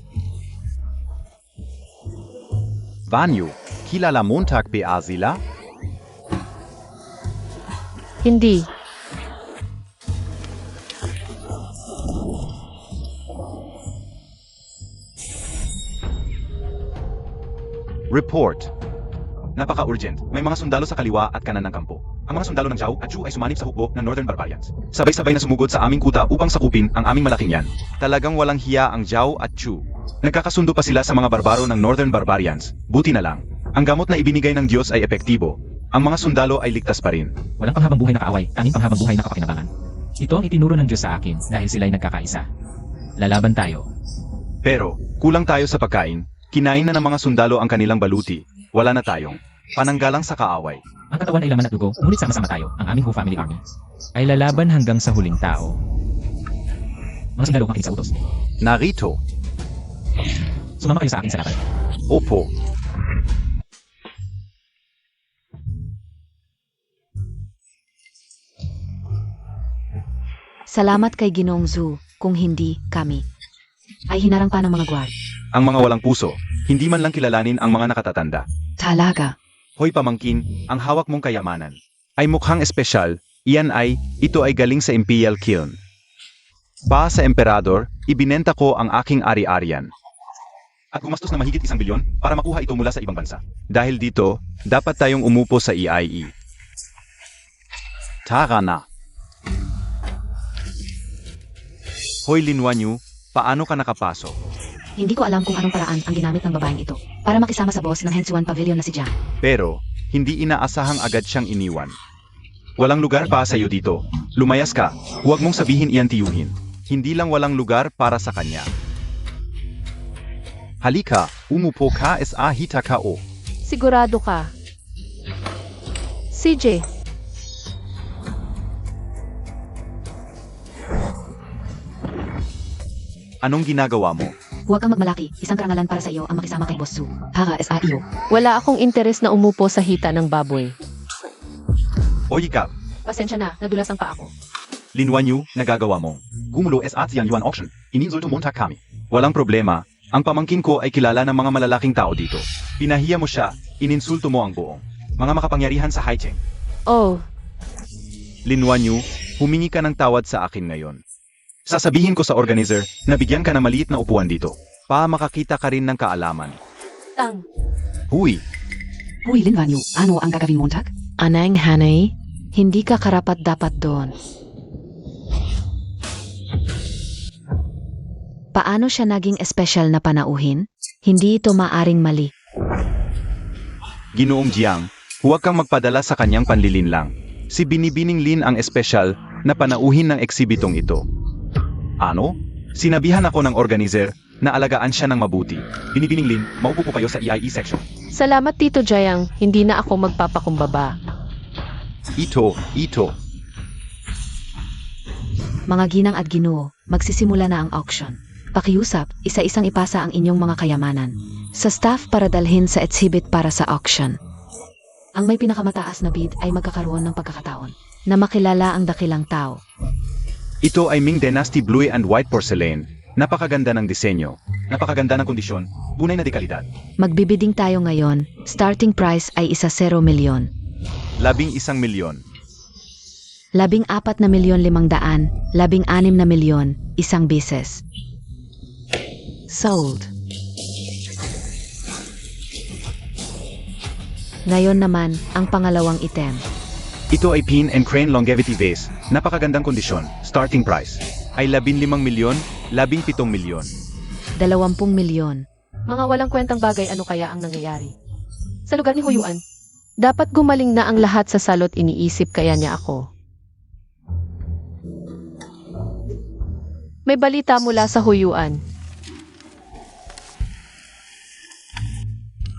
[SPEAKER 3] Wanyu, kilala Montag PA sila?
[SPEAKER 1] Hindi.
[SPEAKER 3] Report.
[SPEAKER 2] Napaka-urgent. May mga sundalo sa kaliwa at kanan ng kampo. Ang mga sundalo ng Zhao at Chu ay sumanib sa hukbo ng Northern Barbarians. Sabay-sabay na sumugod sa aming kuta upang sakupin ang aming malaking yan.
[SPEAKER 3] Talagang walang hiya ang Zhao at Chu.
[SPEAKER 2] Nagkakasundo pa sila sa mga barbaro ng Northern Barbarians. Buti na lang. Ang gamot na ibinigay ng Diyos ay epektibo. Ang mga sundalo ay ligtas pa rin.
[SPEAKER 4] Walang panghabang buhay na kaaway, tanging panghabang buhay na kapakinabangan. Ito ang itinuro ng Diyos sa akin dahil sila'y nagkakaisa. Lalaban tayo.
[SPEAKER 2] Pero,
[SPEAKER 3] Kulang tayo sa pagkain. Kinain na ng mga sundalo ang kanilang baluti. Wala na tayong pananggalang sa kaaway.
[SPEAKER 4] Ang katawan ay laman at dugo, ngunit sama-sama tayo, ang aming Hu Family Army. Ay lalaban hanggang sa huling tao. Mga sundalo makinig sa utos.
[SPEAKER 3] Narito.
[SPEAKER 4] Sumama kayo sa akin sa laban.
[SPEAKER 3] Opo.
[SPEAKER 5] Salamat kay Ginoong Zhu, kung hindi, kami ay hinarang pa ng mga guard.
[SPEAKER 2] ang mga walang puso, hindi man lang kilalanin ang mga nakatatanda.
[SPEAKER 5] Talaga.
[SPEAKER 2] Hoy pamangkin, ang hawak mong kayamanan.
[SPEAKER 3] Ay mukhang espesyal. Ito ay galing sa Imperial Kiln. Pa sa Emperador, ibinenta ko ang aking ari-arian.
[SPEAKER 2] At gumastos na mahigit 1 bilyon para makuha ito mula sa ibang bansa.
[SPEAKER 3] Dahil dito, dapat tayong umupo sa EIE. Tara na. Hoy Linwanyu, paano ka nakapasok?
[SPEAKER 5] Hindi ko alam kung anong paraan ang ginamit ng babaeng ito para makisama sa boss ng Hengsuan Pavilion na si Jiang.
[SPEAKER 3] Pero, hindi inaasahang agad siyang iniwan.
[SPEAKER 2] Walang lugar pa sa iyo dito. Lumayas ka, huwag mong sabihin iyan tiyuhin.
[SPEAKER 3] Hindi lang walang lugar para sa kanya. Halika, umupo ka sa hita ka o.
[SPEAKER 1] Sigurado ka. CJ.
[SPEAKER 3] Anong ginagawa mo?
[SPEAKER 5] Huwag kang magmalaki, isang karangalan para sa iyo ang makisama kay Boss Zhu. Para sa iyo.
[SPEAKER 1] Wala akong interes na umupo sa hita ng baboy.
[SPEAKER 2] O yikap,
[SPEAKER 1] Pasensya na, nadulas ang pa ako.
[SPEAKER 2] Linwanyu, nagagawa mo. Gumulo at siyang yuan auction. Ininsulto Montag kami.
[SPEAKER 3] Walang problema, ang pamangkin ko ay kilala ng mga malalaking tao dito. Pinahiya mo siya, ininsulto mo ang buong
[SPEAKER 2] Mga makapangyarihan sa Haicheng.
[SPEAKER 1] Oh,
[SPEAKER 3] Linwanyu, humingi ka ng tawad sa akin ngayon.
[SPEAKER 2] Sasabihin ko sa organizer na bigyan ka ng maliit na upuan dito.
[SPEAKER 3] Pa makakita ka rin ng kaalaman.
[SPEAKER 1] tang.
[SPEAKER 3] Huy,
[SPEAKER 5] Huy Linwanyu, ano ang gagawin Montag? Anang Hanay, hindi ka karapat-dapat doon. Paano siya naging espesyal na panauhin? Hindi ito maaring mali.
[SPEAKER 3] Ginoong Jiang, huwag kang magpadala sa kanyang panlilinlang. Si Binibining Lin ang espesyal na panauhin ng eksibitong ito.
[SPEAKER 2] Ano? Sinabihan ako ng organizer na alagaan siya ng mabuti. Binibining Lin, maupo po kayo sa EIE section.
[SPEAKER 1] Salamat Tito Jiang, hindi na ako magpapakumbaba.
[SPEAKER 3] Ito.
[SPEAKER 5] Mga ginang at ginoo, magsisimula na ang auction. Pakiusap, isa-isang ipasa ang inyong mga kayamanan sa staff para dalhin sa exhibit para sa auction. Ang may pinakamataas na bid ay magkakaroon ng pagkakataon na makilala ang dakilang tao.
[SPEAKER 3] Ito ay Ming Dynasty Blue and White Porcelain. Napakaganda ng disenyo.
[SPEAKER 2] Napakaganda ng kondisyon, bunay na dekalidad.
[SPEAKER 5] Magbibiding tayo ngayon, starting price ay 10 milyon.
[SPEAKER 3] 11 milyon.
[SPEAKER 5] 14,500,000, 16 na milyon, isang beses. Sold. Ngayon naman, ang pangalawang item.
[SPEAKER 3] Ito ay Pin and Crane Longevity Vase. Napakagandang kondisyon. Starting price ay 15 milyon, 17 milyon.
[SPEAKER 5] 20 milyon.
[SPEAKER 1] Mga walang kwentang bagay, ano kaya ang nangyayari? Sa lugar ni Huyuan, dapat gumaling na ang lahat sa salot, iniisip kaya niya ako. May balita mula sa Huyuan.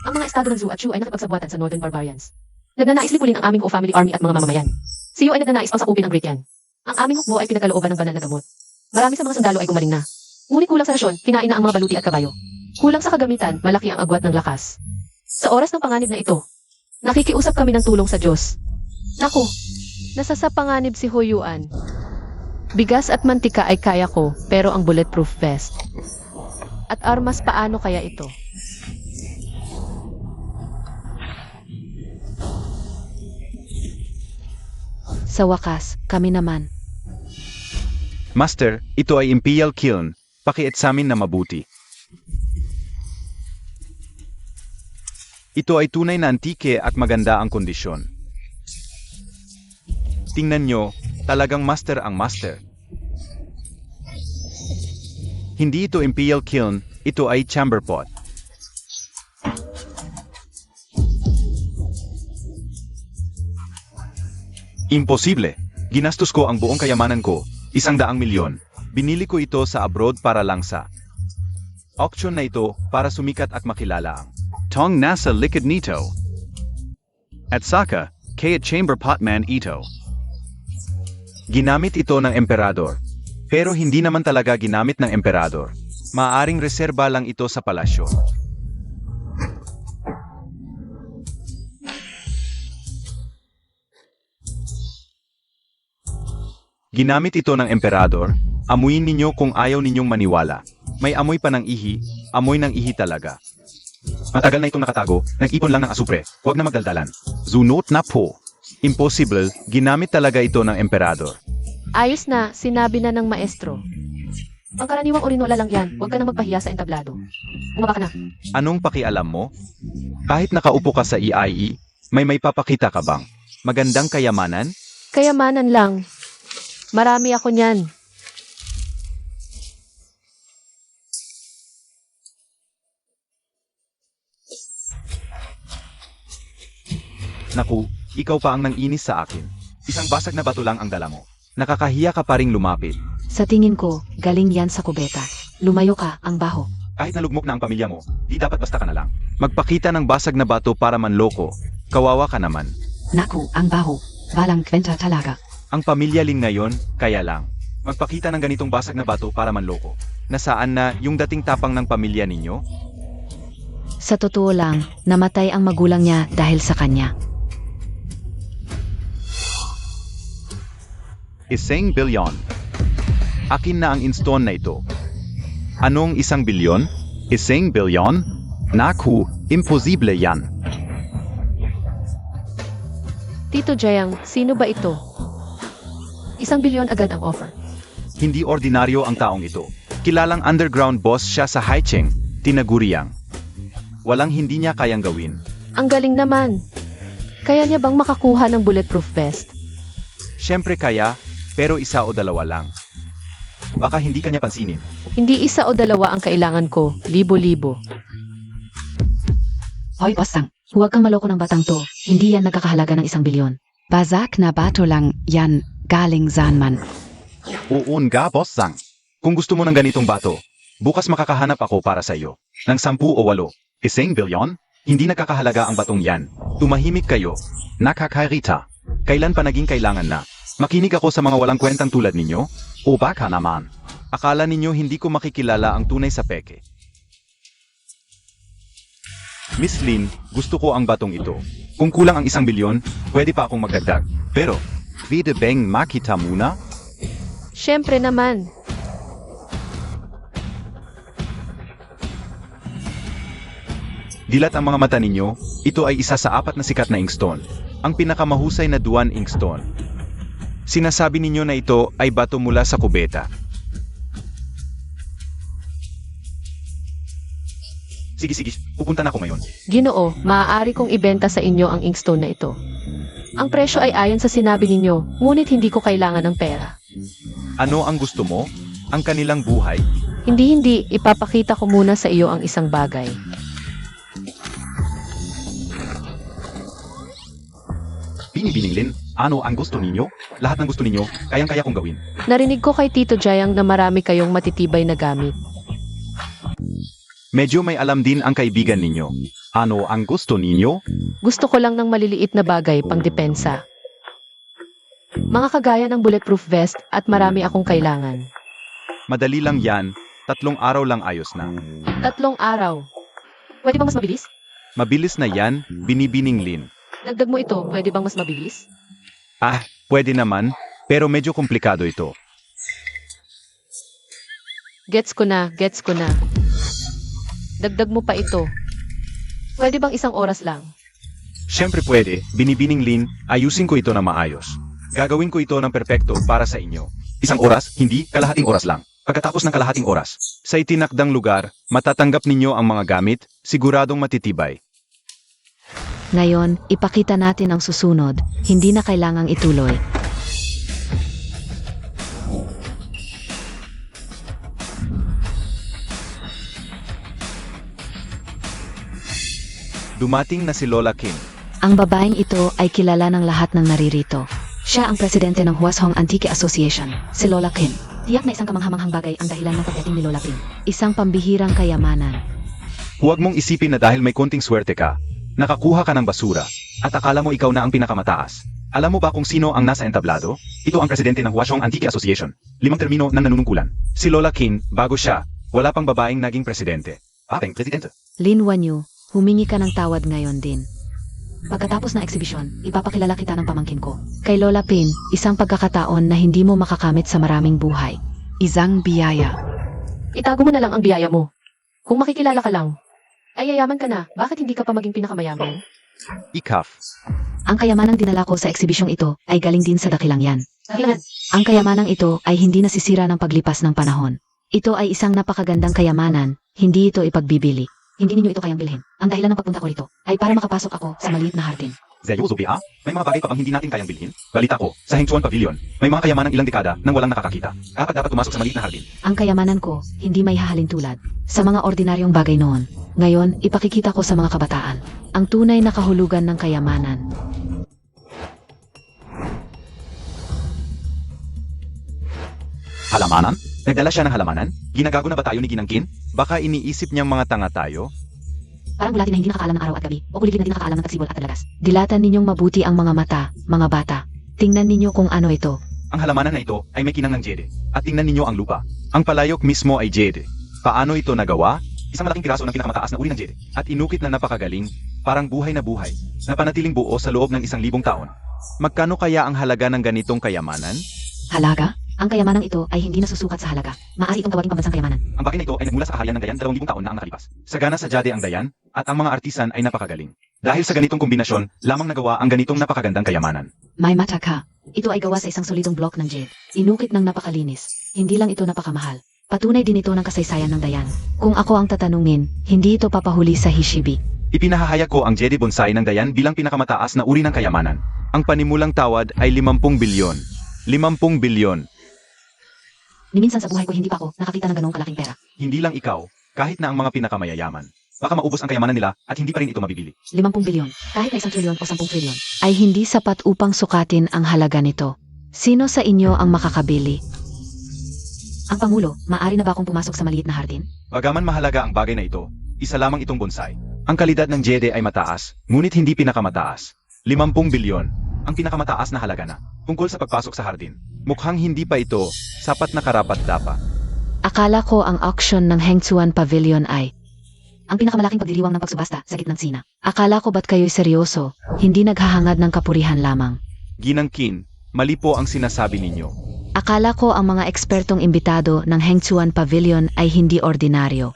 [SPEAKER 1] Ang mga estado ng Zhu at Shu ay nakipagsabuatan sa Northern Barbarians. Nagnanais lipulin ang aming family army at mga mamamayan. Si Yu ay nagnanais pang sakupin ang Great Yan. Ang aming hukbo ay pinagkalooban ng banal na gamot. Marami sa mga sundalo ay gumaling na. Ngunit kulang sa rasyon, kinain na ang mga baluti at kabayo. Kulang sa kagamitan, malaki ang agwat ng lakas. Sa oras ng panganib na ito, nakikiusap kami ng tulong sa Diyos. Naku, nasa sa panganib si Huyuan. Bigas at mantika ay kaya ko, pero ang bulletproof vest. At armas, paano kaya ito?
[SPEAKER 5] Sa wakas, kami naman.
[SPEAKER 3] Master, ito ay Imperial Kiln. Paki-examine na mabuti. Ito ay tunay na antike at maganda ang kondisyon. Tingnan nyo, talagang master ang master. Hindi ito Imperial Kiln, ito ay chamber pot. Imposible. Ginastos ko ang buong kayamanan ko, 100 milyon. Binili ko ito sa abroad para lang sa auction na ito para sumikat at makilala ang Tong nasa likod nito. At saka, kaya chamber potman ito. Ginamit ito ng emperador. Pero hindi naman talaga ginamit ng emperador. Maaring reserba lang ito sa palasyo. Ginamit ito ng emperador. Amuyin ninyo kung ayaw ninyong maniwala. May amoy pa ng ihi, amoy ng ihi talaga. Matagal na itong nakatago, nag-ipon lang ng asupre, huwag na magdaldalan. Zunot na po. Impossible, ginamit talaga ito ng emperador.
[SPEAKER 1] Ayos na, sinabi na ng maestro. Ang karaniwang urinola lang yan, huwag ka na magpahiya sa entablado. Bumaba ka na.
[SPEAKER 3] Anong pakialam mo? Kahit nakaupo ka sa EIE, may papakita ka bang? Magandang kayamanan?
[SPEAKER 1] Kayamanan lang. Marami ako niyan.
[SPEAKER 3] Naku, ikaw pa ang nanginis sa akin. Isang basag na bato lang ang dala mo. Nakakahiya ka pa ring lumapit.
[SPEAKER 5] Sa tingin ko, galing yan sa kubeta. Lumayo ka, ang baho.
[SPEAKER 2] Kahit nalugmok na ang pamilya mo, di dapat basta ka na lang.
[SPEAKER 3] Magpakita ng basag na bato para manloko. Kawawa ka naman.
[SPEAKER 5] Naku, ang baho. Walang kwenta talaga.
[SPEAKER 3] Ang pamilya Lin ngayon, kaya lang. Magpakita ng ganitong basag na bato para manloko. Nasaan na yung dating tapang ng pamilya ninyo?
[SPEAKER 5] Sa totoo lang, namatay ang magulang niya dahil sa kanya.
[SPEAKER 3] 1 bilyon. Akin na ang install na ito. Anong 1 bilyon? 1 bilyon? Naku, imposible yan.
[SPEAKER 1] Tito Jayang, sino ba ito? 1 bilyon agad ang offer.
[SPEAKER 3] Hindi ordinaryo ang taong ito. Kilalang underground boss siya sa Haicheng, tinaguriang. Walang hindi niya kayang gawin.
[SPEAKER 1] Ang galing naman. Kaya niya bang makakuha ng bulletproof vest?
[SPEAKER 3] Siyempre kaya, pero 1 o 2 lang.
[SPEAKER 2] Baka hindi kanya pansinin.
[SPEAKER 1] Hindi 1 o 2 ang kailangan ko, libo-libo.
[SPEAKER 5] Hoy, Bossang, huwag kang maloko ng batang to. Hindi yan nagkakahalaga ng 1 bilyon. Bazak na bato lang yan, galing Zanman.
[SPEAKER 2] Oo nga, boss Sang. Kung gusto mo ng ganitong bato, bukas makakahanap ako para sa iyo. Ng 10 o 8. 1 bilyon? Hindi nakakahalaga ang batong yan. Tumahimik kayo. Nakakairita. Kailan pa naging kailangan na? Makinig ako sa mga walang kwentang tulad ninyo? O baka naman?
[SPEAKER 3] Akala ninyo hindi ko makikilala ang tunay sa peke. Miss Lin, gusto ko ang batong ito.
[SPEAKER 2] Kung kulang ang 1 bilyon, pwede pa akong magdagdag. Pero,
[SPEAKER 3] Pwede bang makita muna?
[SPEAKER 1] Siyempre naman.
[SPEAKER 2] dilat ang mga mata ninyo, ito ay isa sa 4 na sikat na inkstone.
[SPEAKER 3] Ang pinakamahusay na Duan Inkstone. Sinasabi ninyo na ito ay bato mula sa kubeta.
[SPEAKER 2] Sige, pupunta na ako ngayon.
[SPEAKER 1] Ginoo, maaari kong ibenta sa inyo ang inkstone na ito. Ang presyo ay ayon sa sinabi ninyo, ngunit hindi ko kailangan ng pera.
[SPEAKER 3] Ano ang gusto mo? Ang kanilang buhay?
[SPEAKER 1] Hindi, ipapakita ko muna sa iyo ang isang bagay.
[SPEAKER 2] Binibining Lin, ano ang gusto ninyo? Lahat ng gusto ninyo, kayang-kaya kong gawin.
[SPEAKER 1] Narinig ko kay Tito Jayang na marami kayong matitibay na gamit.
[SPEAKER 3] Medyo may alam din ang kaibigan ninyo. Ano ang gusto ninyo?
[SPEAKER 1] Gusto ko lang ng maliliit na bagay pang depensa. Mga kagaya ng bulletproof vest at marami akong kailangan.
[SPEAKER 3] Madali lang yan, 3 araw lang ayos na.
[SPEAKER 1] 3 araw. Pwede bang mas mabilis?
[SPEAKER 3] Mabilis na yan, binibining Lin.
[SPEAKER 1] Dagdag mo ito, pwede bang mas mabilis?
[SPEAKER 3] Ah, pwede naman, pero medyo komplikado ito.
[SPEAKER 1] Gets ko na. Dagdag mo pa ito. Pwede bang 1 oras lang?
[SPEAKER 3] Siyempre pwede, binibining Lin, ayusin ko ito na maayos. Gagawin ko ito ng perpekto para sa inyo.
[SPEAKER 2] 1 oras, hindi, kalahating oras lang. Pagkatapos ng kalahating oras,
[SPEAKER 3] Sa itinakdang lugar, matatanggap ninyo ang mga gamit, siguradong matitibay.
[SPEAKER 5] Ngayon, ipakita natin ang susunod, hindi na kailangang ituloy.
[SPEAKER 3] Dumating na si Lola Kim.
[SPEAKER 5] Ang babaeng ito ay kilala ng lahat ng naririto. Siya ang presidente ng Hwasong Antique Association, si Lola Kim. Tiyak na isang kamanghamanghang bagay ang dahilan ng pagdating ni Lola Kim. Isang pambihirang kayamanan.
[SPEAKER 2] huwag mong isipin na dahil may konting swerte ka, nakakuha ka ng basura, at akala mo ikaw na ang pinakamataas. Alam mo ba kung sino ang nasa entablado? Ito ang presidente ng Hwasong Antique Association. 5 termino ng nanunungkulan.
[SPEAKER 3] Si Lola Kim, bago siya, wala pang babaeng naging presidente.
[SPEAKER 2] Ating presidente.
[SPEAKER 5] Lin Wanyu, humingi ka ng tawad ngayon din. Pagkatapos ng eksibisyon, ipapakilala kita ng pamangkin ko. Kay Lola Pin, isang pagkakataon na hindi mo makakamit sa maraming buhay. Isang biyaya.
[SPEAKER 1] Itago mo na lang ang biyaya mo. Kung makikilala ka lang, ay yayaman ka na. Bakit hindi ka pa maging pinakamayaman?
[SPEAKER 3] Ikaf.
[SPEAKER 5] Ang kayamanang dinala ko sa eksibisyong ito ay galing din sa dakilang yan.
[SPEAKER 1] Kailan?
[SPEAKER 5] Ang kayamanang ito ay hindi nasisira ng paglipas ng panahon. Ito ay isang napakagandang kayamanan, hindi ito ipagbibili. Hindi ninyo ito kayang bilhin. Ang dahilan ng pagpunta ko rito ay para makapasok ako sa maliit na hardin.
[SPEAKER 2] Zeyo Zubia, may mga bagay pa bang hindi natin kayang bilhin? Balita ko, sa Hengchuan Pavilion, may mga kayamanang ilang dekada nang walang nakakakita. Dapat pumasok sa maliit na hardin.
[SPEAKER 5] Ang kayamanan ko, hindi may hahalin tulad sa mga ordinaryong bagay noon. Ngayon, ipakikita ko sa mga kabataan ang tunay na kahulugan ng kayamanan.
[SPEAKER 2] Halamanan? Nagdala siya ng halamanan? Ginagago na ba tayo ni Ginang Kin?
[SPEAKER 3] Baka iniisip niyang mga tanga tayo?
[SPEAKER 5] Parang bulati na hindi nakakaalam ng araw at gabi, o kuligid na hindi nakakaalam ng tagsibol at talagas. Dilatan ninyong mabuti ang mga mata, mga bata. Tingnan ninyo kung ano ito.
[SPEAKER 2] Ang halamanan na ito ay may kinang ng jede. At tingnan ninyo ang lupa.
[SPEAKER 3] Ang palayok mismo ay jade. Paano ito nagawa?
[SPEAKER 2] Isang malaking piraso ng pinakamataas na uri ng jede.
[SPEAKER 3] At inukit na napakagaling, parang buhay na buhay, na panatiling buo sa loob ng 1,000 taon. Magkano kaya ang halaga ng ganitong kayamanan?
[SPEAKER 5] Halaga? Ang kayamanang ito ay hindi nasusukat sa halaga. Maaari itong tawaging pambansang kayamanan.
[SPEAKER 2] Ang bagay na ito ay nagmula sa kahayan ng Dayan 2,000 taon na ang nakalipas. Sagana sa jade ang Dayan, at ang mga artisan ay napakagaling. Dahil sa ganitong kombinasyon, lamang nagawa ang ganitong napakagandang kayamanan.
[SPEAKER 5] May mata ka. Ito ay gawa sa isang solidong block ng jade. Inukit ng napakalinis. Hindi lang ito napakamahal. Patunay din ito ng kasaysayan ng Dayan. Kung ako ang tatanungin, hindi ito papahuli sa Hishibi.
[SPEAKER 2] Ipinahahayag ko ang jade bonsai ng Dayan bilang pinakamataas na uri ng kayamanan.
[SPEAKER 3] Ang panimulang tawad ay 50 bilyon. 50 bilyon.
[SPEAKER 5] Ni minsan sa buhay ko hindi pa ako nakakita ng ganong kalaking pera.
[SPEAKER 2] Hindi lang ikaw, kahit na ang mga pinakamayayaman. Baka maubos ang kayamanan nila at hindi pa rin ito mabibili.
[SPEAKER 5] 50 bilyon, kahit na 1 trilyon o 10 trilyon, ay hindi sapat upang sukatin ang halaga nito. Sino sa inyo ang makakabili? Ang Pangulo, maaari na ba akong pumasok sa maliit na hardin?
[SPEAKER 2] Bagaman mahalaga ang bagay na ito, isa lamang itong bonsai.
[SPEAKER 3] Ang kalidad ng jade ay mataas, ngunit hindi pinakamataas. 50 bilyon.
[SPEAKER 2] Ang pinakamataas na halaga na, tungkol sa pagpasok sa hardin.
[SPEAKER 3] Mukhang hindi pa ito sapat na karapat-dapat.
[SPEAKER 5] Akala ko ang auction ng Hengchuan Pavilion ay ang pinakamalaking pagdiriwang ng pagsubasta sa gitnang Sina. Akala ko ba't kayo'y seryoso, hindi naghahangad ng kapurihan lamang.
[SPEAKER 3] Ginang Kin, mali po ang sinasabi ninyo.
[SPEAKER 5] Akala ko ang mga ekspertong imbitado ng Hengchuan Pavilion ay hindi ordinaryo.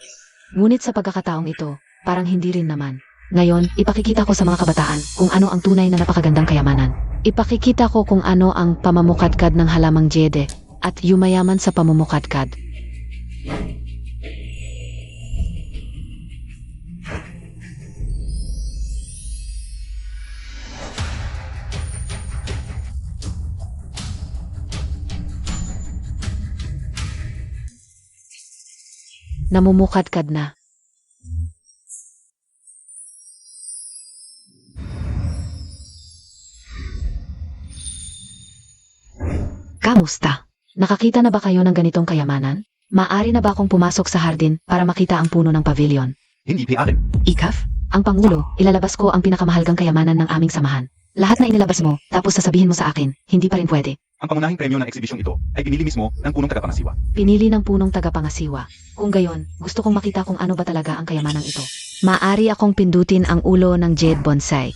[SPEAKER 5] Ngunit sa pagkakataong ito, parang hindi rin naman. Ngayon, ipakikita ko sa mga kabataan kung ano ang tunay na napakagandang kayamanan. Ipakikita ko kung ano ang pamamukadkad ng halamang jede at yumayaman sa pamumukadkad. namumukadkad na. Kamusta? Nakakita na ba kayo ng ganitong kayamanan? Maari na ba akong pumasok sa hardin para makita ang puno ng pavilion?
[SPEAKER 2] Hindi, PRM.
[SPEAKER 5] Ikaf, ang Pangulo, ilalabas ko ang pinakamahalagang kayamanan ng aming samahan. Lahat na inilabas mo, tapos sasabihin mo sa akin, hindi pa rin pwede.
[SPEAKER 2] Ang pangunahing premyo ng eksibisyong ito ay pinili mismo ng punong tagapangasiwa.
[SPEAKER 5] Pinili ng punong tagapangasiwa. Kung gayon, gusto kong makita kung ano ba talaga ang kayamanang ito. Maari akong pindutin ang ulo ng Jade Bonsai.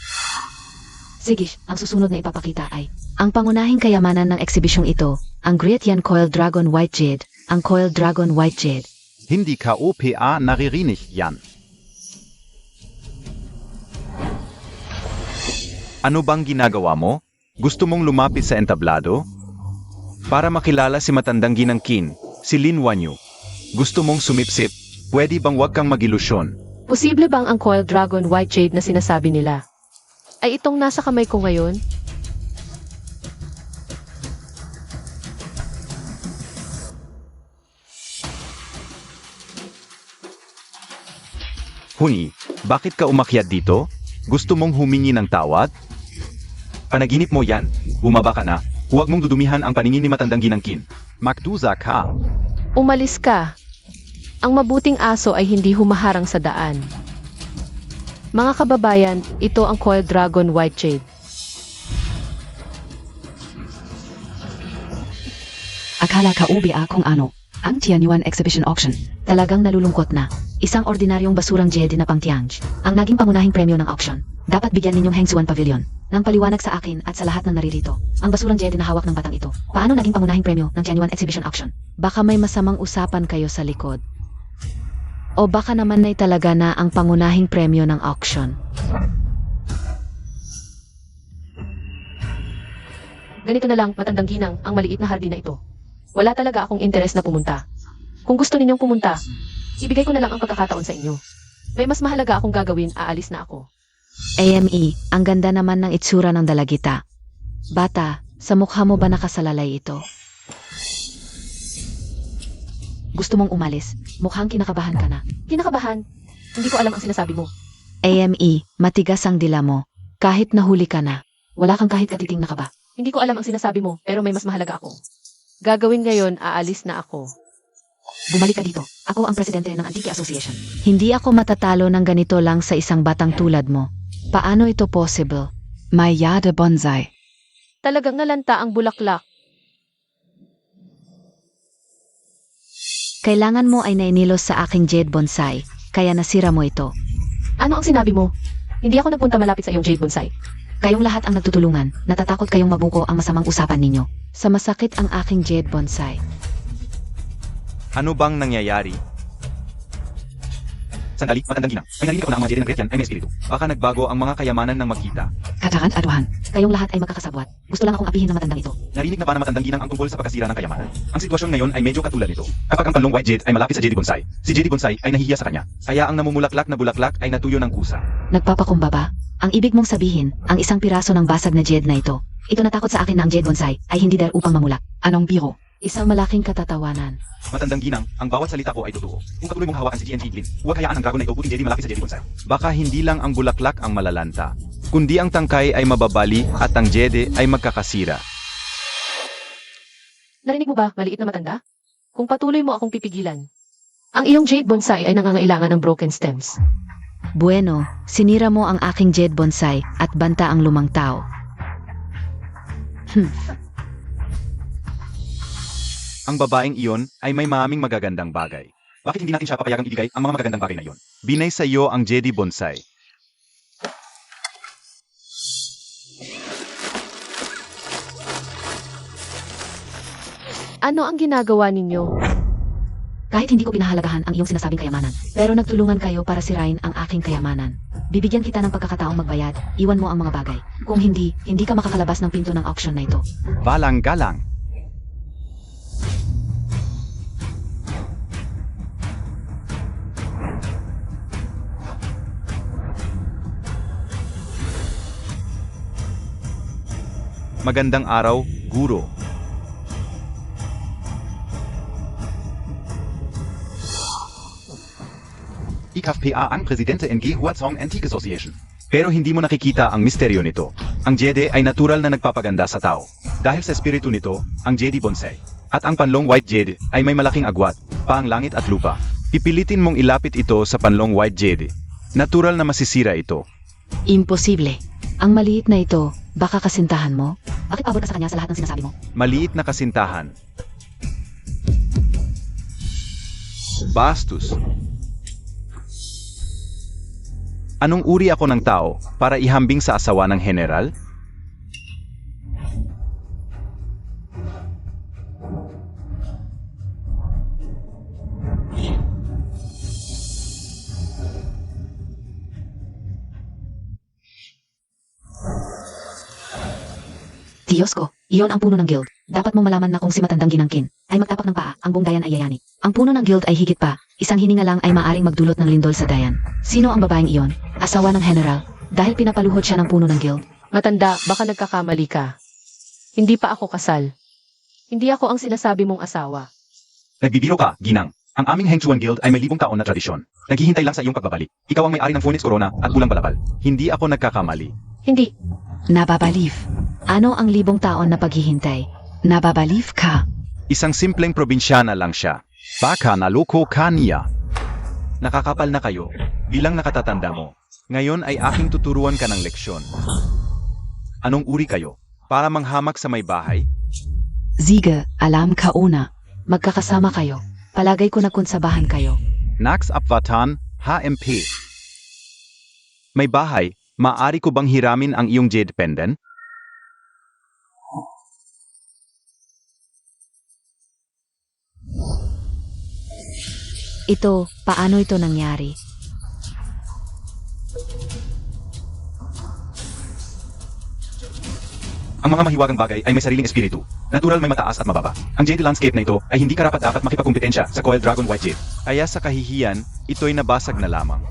[SPEAKER 5] Sige, ang susunod na ipapakita ay ang pangunahing kayamanan ng eksibisyong ito, ang Great Yan Coil Dragon White Jade, ang Coil Dragon White Jade.
[SPEAKER 3] Hindi ka OPA naririnig yan. Ano bang ginagawa mo? Gusto mong lumapit sa entablado? Para makilala si matandang ginangkin, si Lin Wanyu. Gusto mong sumipsip? Pwede bang wag kang mag-ilusyon?
[SPEAKER 1] Posible bang ang Coil Dragon White Jade na sinasabi nila ay itong nasa kamay ko ngayon?
[SPEAKER 3] Huni, bakit ka umakyat dito? Gusto mong humingi ng tawad?
[SPEAKER 2] Panaginip mo yan. Bumaba ka na. Huwag mong dudumihan ang paningin ni matandang ginangkin.
[SPEAKER 3] Magdusa ka.
[SPEAKER 1] Umalis ka. Ang mabuting aso ay hindi humaharang sa daan. Mga kababayan, ito ang Coil Dragon White Jade.
[SPEAKER 5] Akala ka ubi kung ano, ang Tianyuan Exhibition Auction. Talagang nalulungkot na. Isang ordinaryong basurang jade na pang Tianj. Ang naging pangunahing premyo ng auction. Dapat bigyan ninyong Hengsuan Pavilion. Nang paliwanag sa akin at sa lahat ng naririto. Ang basurang jade na hawak ng batang ito. Paano naging pangunahing premyo ng Tianyuan Exhibition Auction? Baka may masamang usapan kayo sa likod. O baka naman ay talaga na ang pangunahing premyo ng auction.
[SPEAKER 1] Ganito na lang, matandang ginang, ang maliit na hardin na ito. Wala talaga akong interes na pumunta. Kung gusto ninyong pumunta, ibigay ko na lang ang pagkakataon sa inyo. May mas mahalaga akong gagawin, aalis na ako.
[SPEAKER 5] AME, ang ganda naman ng itsura ng dalagita. Bata, sa mukha mo ba nakasalalay ito? Gusto mong umalis? Mukhang kinakabahan ka na.
[SPEAKER 1] Kinakabahan. Hindi ko alam ang sinasabi mo.
[SPEAKER 5] AME, matigas ang dila mo. Kahit nahuli ka na. Wala kang kahit katiting na kaba.
[SPEAKER 1] Hindi ko alam ang sinasabi mo, pero may mas mahalaga ako. Gagawin ngayon, aalis na ako.
[SPEAKER 5] Bumalik ka dito. Ako ang presidente ng Antique Association. Hindi ako matatalo ng ganito lang sa isang batang tulad mo. Paano ito possible? Mayada Bonsai.
[SPEAKER 1] Talagang nalanta ang bulaklak.
[SPEAKER 5] Kailangan mo ay nainilos sa aking Jade Bonsai, kaya nasira mo ito.
[SPEAKER 1] Ano ang sinabi mo? Hindi ako nagpunta malapit sa iyong Jade Bonsai.
[SPEAKER 5] Kayong lahat ang nagtutulungan, natatakot kayong mabuko ang masamang usapan ninyo. Sa masakit ang aking Jade Bonsai.
[SPEAKER 3] Ano bang nangyayari?
[SPEAKER 2] Sandali, matandang ginang. May narinig ako na ang mga jade ng Great Yan ay may espiritu.
[SPEAKER 3] Baka nagbago ang mga kayamanan ng magkita.
[SPEAKER 5] Katakan aduhan, kayong lahat ay magkakasabwat. Gusto lang akong apihin ng matandang ito.
[SPEAKER 2] Narinig na ba na matandang ginang ang tungkol sa pagkasira ng kayamanan? Ang sitwasyon ngayon ay medyo katulad nito. Kapag ang panlong white jade ay malapit sa Jade Bonsai, si Jade Bonsai ay nahihiya sa kanya.
[SPEAKER 3] Kaya ang namumulaklak na bulaklak ay natuyo ng kusa.
[SPEAKER 5] Nagpapakumbaba. Ang ibig mong sabihin, ang isang piraso ng basag na jade na ito. Ito natakot sa akin na ang Jade Bonsai ay hindi dahil upang mamulak. Anong biro? Isang malaking katatawanan.
[SPEAKER 2] Matandang ginang, ang bawat salita ko ay totoo. Kung patuloy mong hawakan si GNG Glin, huwag hayaan ang dragon na ito puting jade malapit sa Jade Bonsai.
[SPEAKER 3] Baka hindi lang ang bulaklak ang malalanta, kundi ang tangkay ay mababali at ang jede ay magkakasira.
[SPEAKER 1] Narinig mo ba, maliit na matanda? Kung patuloy mo akong pipigilan, ang iyong Jade Bonsai ay nangangailangan ng broken stems.
[SPEAKER 5] Bueno, sinira mo ang aking Jade Bonsai at banta ang lumang tao.
[SPEAKER 3] Ang babaeng iyon ay may maraming magagandang bagay.
[SPEAKER 2] Bakit hindi natin siya papayagang ibigay ang mga magagandang bagay na iyon?
[SPEAKER 3] Binay sa iyo ang Jedi Bonsai.
[SPEAKER 1] Ano ang ginagawa ninyo?
[SPEAKER 5] Kahit hindi ko pinahalagahan ang iyong sinasabing kayamanan, pero nagtulungan kayo para sirain ang aking kayamanan. Bibigyan kita ng pagkakataong magbayad, iwan mo ang mga bagay. Kung hindi, hindi ka makakalabas ng pinto ng auction na ito.
[SPEAKER 3] Balang galang. Magandang araw, guro.
[SPEAKER 2] IKFPA ang Presidente ng Huatsong Antique Association.
[SPEAKER 3] Pero hindi mo nakikita ang misteryo nito. Ang Jedi ay natural na nagpapaganda sa tao. Dahil sa espiritu nito, ang Jedi Bonsai. At ang panlong White Jedi ay may malaking agwat, paang langit at lupa. Pipilitin mong ilapit ito sa panlong White Jedi. Natural na masisira ito.
[SPEAKER 5] Imposible. Ang maliit na ito, baka kasintahan mo? Bakit abot ka sa kanya sa lahat ng sinasabi mo?
[SPEAKER 3] Maliit na kasintahan. Bastos. Anong uri ako ng tao para ihambing sa asawa ng general?
[SPEAKER 5] Diyos ko, iyon ang puno ng guild. Dapat mong malaman na kung si matandang ginangkin ay magtapak ng paa, ang buong dayan ay yayani. Ang puno ng guild ay higit pa. Isang hininga lang ay maaring magdulot ng lindol sa dayan. Sino ang babaeng iyon? Asawa ng general. Dahil pinapaluhod siya ng puno ng guild.
[SPEAKER 1] Matanda, baka nagkakamali ka. Hindi pa ako kasal. Hindi ako ang sinasabi mong asawa.
[SPEAKER 2] Nagbibiro ka, Ginang. Ang aming Hengchuan Guild ay may 1,000 taon na tradisyon. Naghihintay lang sa iyong pagbabalik. Ikaw ang may-ari ng Phoenix Corona at Ulang Balabal.
[SPEAKER 3] Hindi ako nagkakamali.
[SPEAKER 1] Hindi.
[SPEAKER 5] Nababalif. Ano ang 1,000 taon na paghihintay? Nababalif ka.
[SPEAKER 3] Isang simpleng probinsyana lang siya. Baka naloko ka niya. Nakakapal na kayo. Bilang nakatatanda mo. Ngayon ay aking tuturuan ka ng leksyon. Anong uri kayo? Para manghamak sa may bahay?
[SPEAKER 5] Sige, alam ka una. Magkakasama kayo. Palagay ko na konsabahan kayo.
[SPEAKER 3] Nax Apvatan, HMP. May bahay, maaari ko bang hiramin ang iyong jade pendant?
[SPEAKER 5] Ito, paano ito nangyari?
[SPEAKER 2] Ang mga mahiwagang bagay ay may sariling espiritu. Natural may mataas at mababa. Ang Jade landscape na ito ay hindi karapat-dapat makipagkumpetensya sa Coil Dragon White Jade.
[SPEAKER 3] Kaya sa kahihiyan, ito'y nabasag na lamang.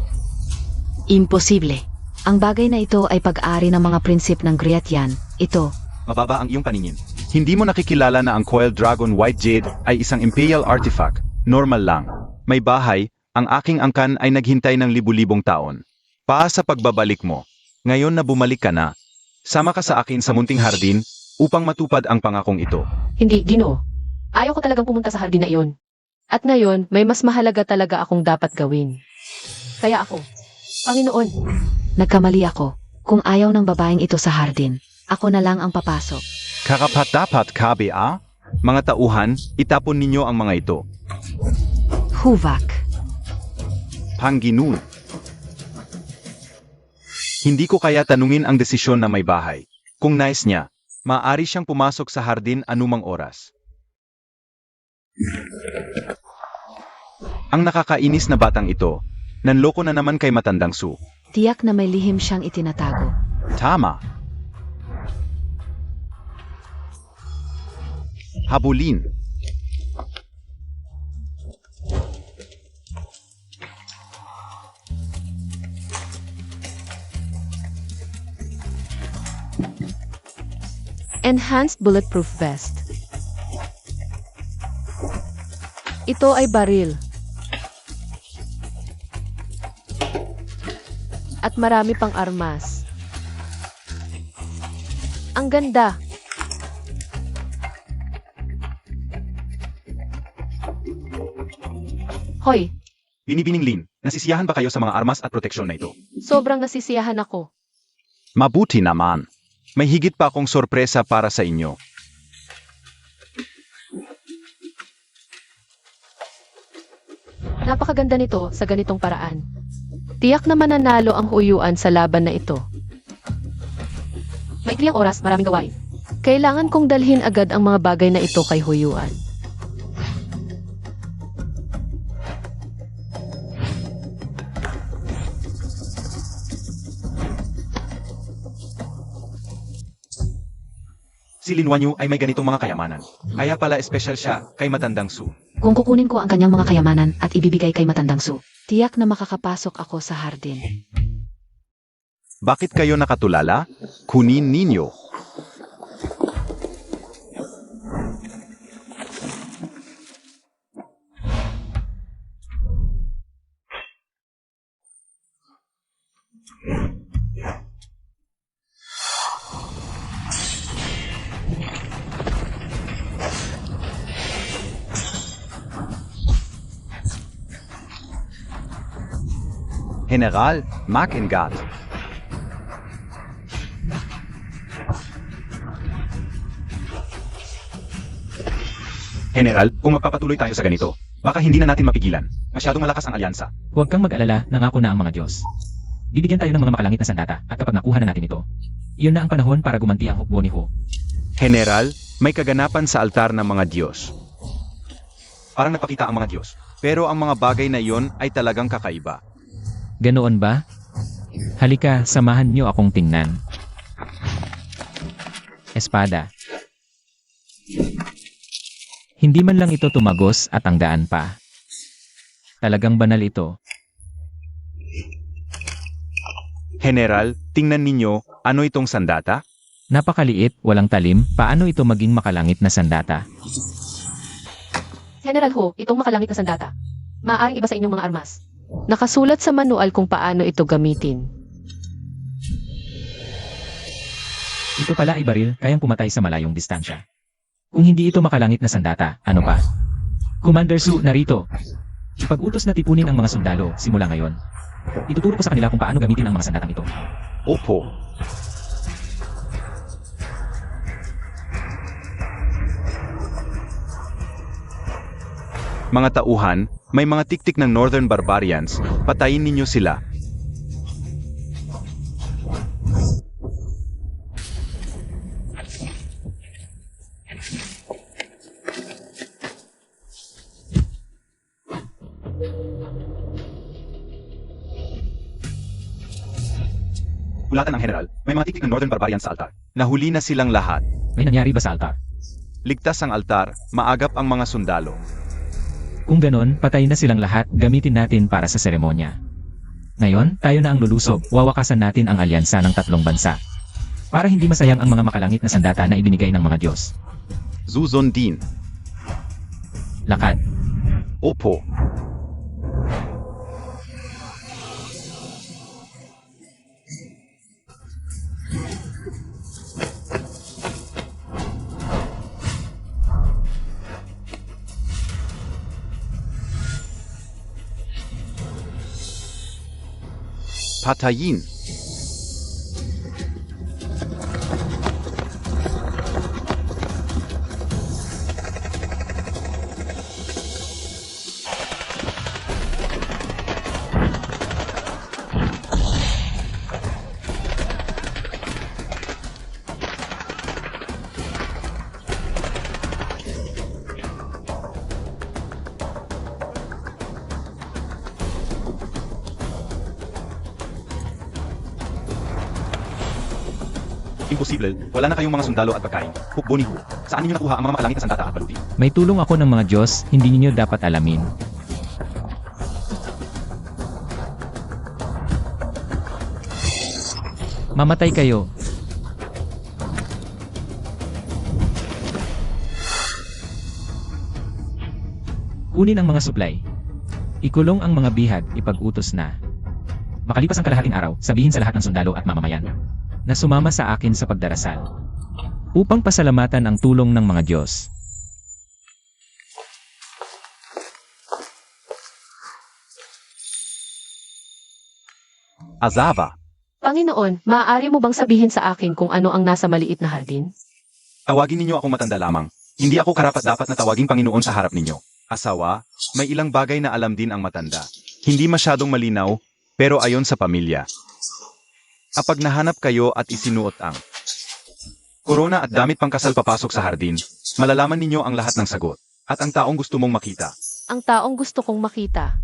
[SPEAKER 5] Imposible. Ang bagay na ito ay pag-ari ng mga prinsip ng Griatian. Ito,
[SPEAKER 2] Mababa ang iyong paningin.
[SPEAKER 3] Hindi mo nakikilala na ang Coil Dragon White Jade ay isang imperial artifact. Normal lang. May bahay, ang aking angkan ay naghintay ng libu-libong taon. Sa pagbabalik mo. Ngayon na bumalik ka na, sama ka sa akin sa munting hardin upang matupad ang pangakong ito.
[SPEAKER 1] Hindi, Ginoo. Ayaw ko talagang pumunta sa hardin na iyon. At ngayon, may mas mahalaga talaga akong dapat gawin. Kaya ako, Panginoon,
[SPEAKER 5] nagkamali ako. Kung ayaw ng babaeng ito sa hardin, ako na lang ang papasok.
[SPEAKER 3] Karapat-dapat KBA? Mga tauhan, itapon ninyo ang mga ito.
[SPEAKER 5] Huvak.
[SPEAKER 3] Panginoon. Hindi ko kaya tanungin ang desisyon na may bahay. Kung nais niya, maaari siyang pumasok sa hardin anumang oras. Ang nakakainis na batang ito, nanloko na naman kay Matandang Su.
[SPEAKER 5] Tiyak na may lihim siyang itinatago.
[SPEAKER 3] Tama. Habulin.
[SPEAKER 1] Enhanced Bulletproof Vest. Ito ay baril. At marami pang armas. Ang ganda. Hoy,
[SPEAKER 2] Binibining Lin, nasisiyahan ba kayo sa mga armas at proteksyon na ito?
[SPEAKER 1] sobrang nasisiyahan ako.
[SPEAKER 3] Mabuti naman. May higit pa akong sorpresa para sa inyo.
[SPEAKER 1] Napakaganda nito sa ganitong paraan. Tiyak na mananalo ang huyuan sa laban na ito. Maikli ang oras, maraming gawain. Kailangan kong dalhin agad ang mga bagay na ito kay huyuan.
[SPEAKER 2] Si Lin Wanyu ay may ganitong mga kayamanan. Kaya pala espesyal siya kay Matandang Su.
[SPEAKER 5] Kung kukunin ko ang kanyang mga kayamanan at ibibigay kay Matandang Su, tiyak na makakapasok ako sa hardin.
[SPEAKER 3] Bakit kayo nakatulala? Kunin ninyo. General, Mac and God.
[SPEAKER 2] General, kung magpapatuloy tayo sa ganito, baka hindi na natin mapigilan. Masyadong malakas ang alyansa.
[SPEAKER 4] Huwag kang mag-alala, nangako na ang mga Diyos. Bibigyan tayo ng mga makalangit na sandata at kapag nakuha na natin ito, iyon na ang panahon para gumanti ang hukbo ni Ho.
[SPEAKER 3] General, may kaganapan sa altar ng mga Diyos.
[SPEAKER 2] Parang nagpakita ang mga Diyos.
[SPEAKER 3] Pero ang mga bagay na iyon ay talagang kakaiba.
[SPEAKER 4] Ganoon ba? Halika, samahan niyo akong tingnan. Espada. Hindi man lang ito tumagos at ang daan pa. Talagang banal ito.
[SPEAKER 3] General, tingnan ninyo, ano itong sandata?
[SPEAKER 4] Napakaliit, walang talim, paano ito maging makalangit na sandata?
[SPEAKER 1] General Ho, itong makalangit na sandata. Maaaring iba sa inyong mga armas. Nakasulat sa manual kung paano ito gamitin.
[SPEAKER 4] Ito pala ay baril, kayang pumatay sa malayong distansya. Kung hindi ito makalangit na sandata, ano pa? Commander Su, narito. Ipag-utos na tipunin ang mga sundalo simula ngayon. Ituturo ko sa kanila kung paano gamitin ang mga sandatang ito.
[SPEAKER 3] Opo. Mga tauhan, may mga tiktik ng Northern Barbarians, patayin ninyo sila.
[SPEAKER 2] Ulatan ng General, may mga titik ng Northern Barbarians sa altar.
[SPEAKER 3] Nahuli na silang lahat.
[SPEAKER 4] May nangyari ba sa altar?
[SPEAKER 3] Ligtas ang altar, maagap ang mga sundalo.
[SPEAKER 4] Kung ganon, patay na silang lahat, gamitin natin para sa seremonya. Ngayon, tayo na ang lulusob, wawakasan natin ang alyansa ng tatlong bansa. Para hindi masayang ang mga makalangit na sandata na ibinigay ng mga Diyos.
[SPEAKER 3] Zuzon din.
[SPEAKER 4] Lakad.
[SPEAKER 3] Opo. Patayin.
[SPEAKER 2] Imposible, wala na kayong mga sundalo at pagkain. Hukbo ni Hu. Saan ninyo nakuha ang mga makalangit na sandata at baluti?
[SPEAKER 4] May tulong ako ng mga Diyos, hindi ninyo dapat alamin. Mamatay kayo. Kunin ang mga supply. Ikulong ang mga bihag, ipag-utos na. Makalipas ang kalahating araw, sabihin sa lahat ng sundalo at mamamayan na sumama sa akin sa pagdarasal upang pasalamatan ang tulong ng mga Diyos.
[SPEAKER 3] Azava.
[SPEAKER 1] Panginoon, maaari mo bang sabihin sa akin kung ano ang nasa maliit na hardin?
[SPEAKER 2] Tawagin ninyo akong matanda lamang. Hindi ako karapat-dapat na tawaging Panginoon sa harap ninyo.
[SPEAKER 3] Asawa, may ilang bagay na alam din ang matanda. Hindi masyadong malinaw, pero ayon sa pamilya. Kapag nahanap kayo at isinuot ang
[SPEAKER 2] Korona at damit pangkasal papasok sa hardin, malalaman ninyo ang lahat ng sagot. At ang taong gusto mong makita.
[SPEAKER 1] Ang taong gusto kong makita.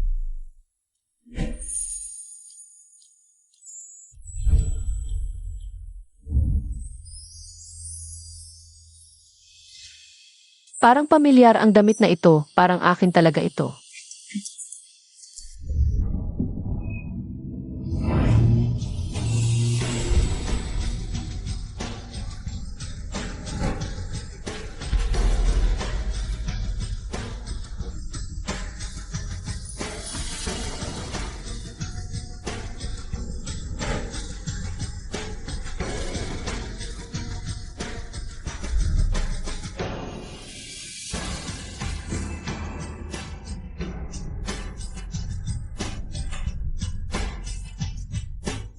[SPEAKER 1] Parang pamilyar ang damit na ito, parang akin talaga ito.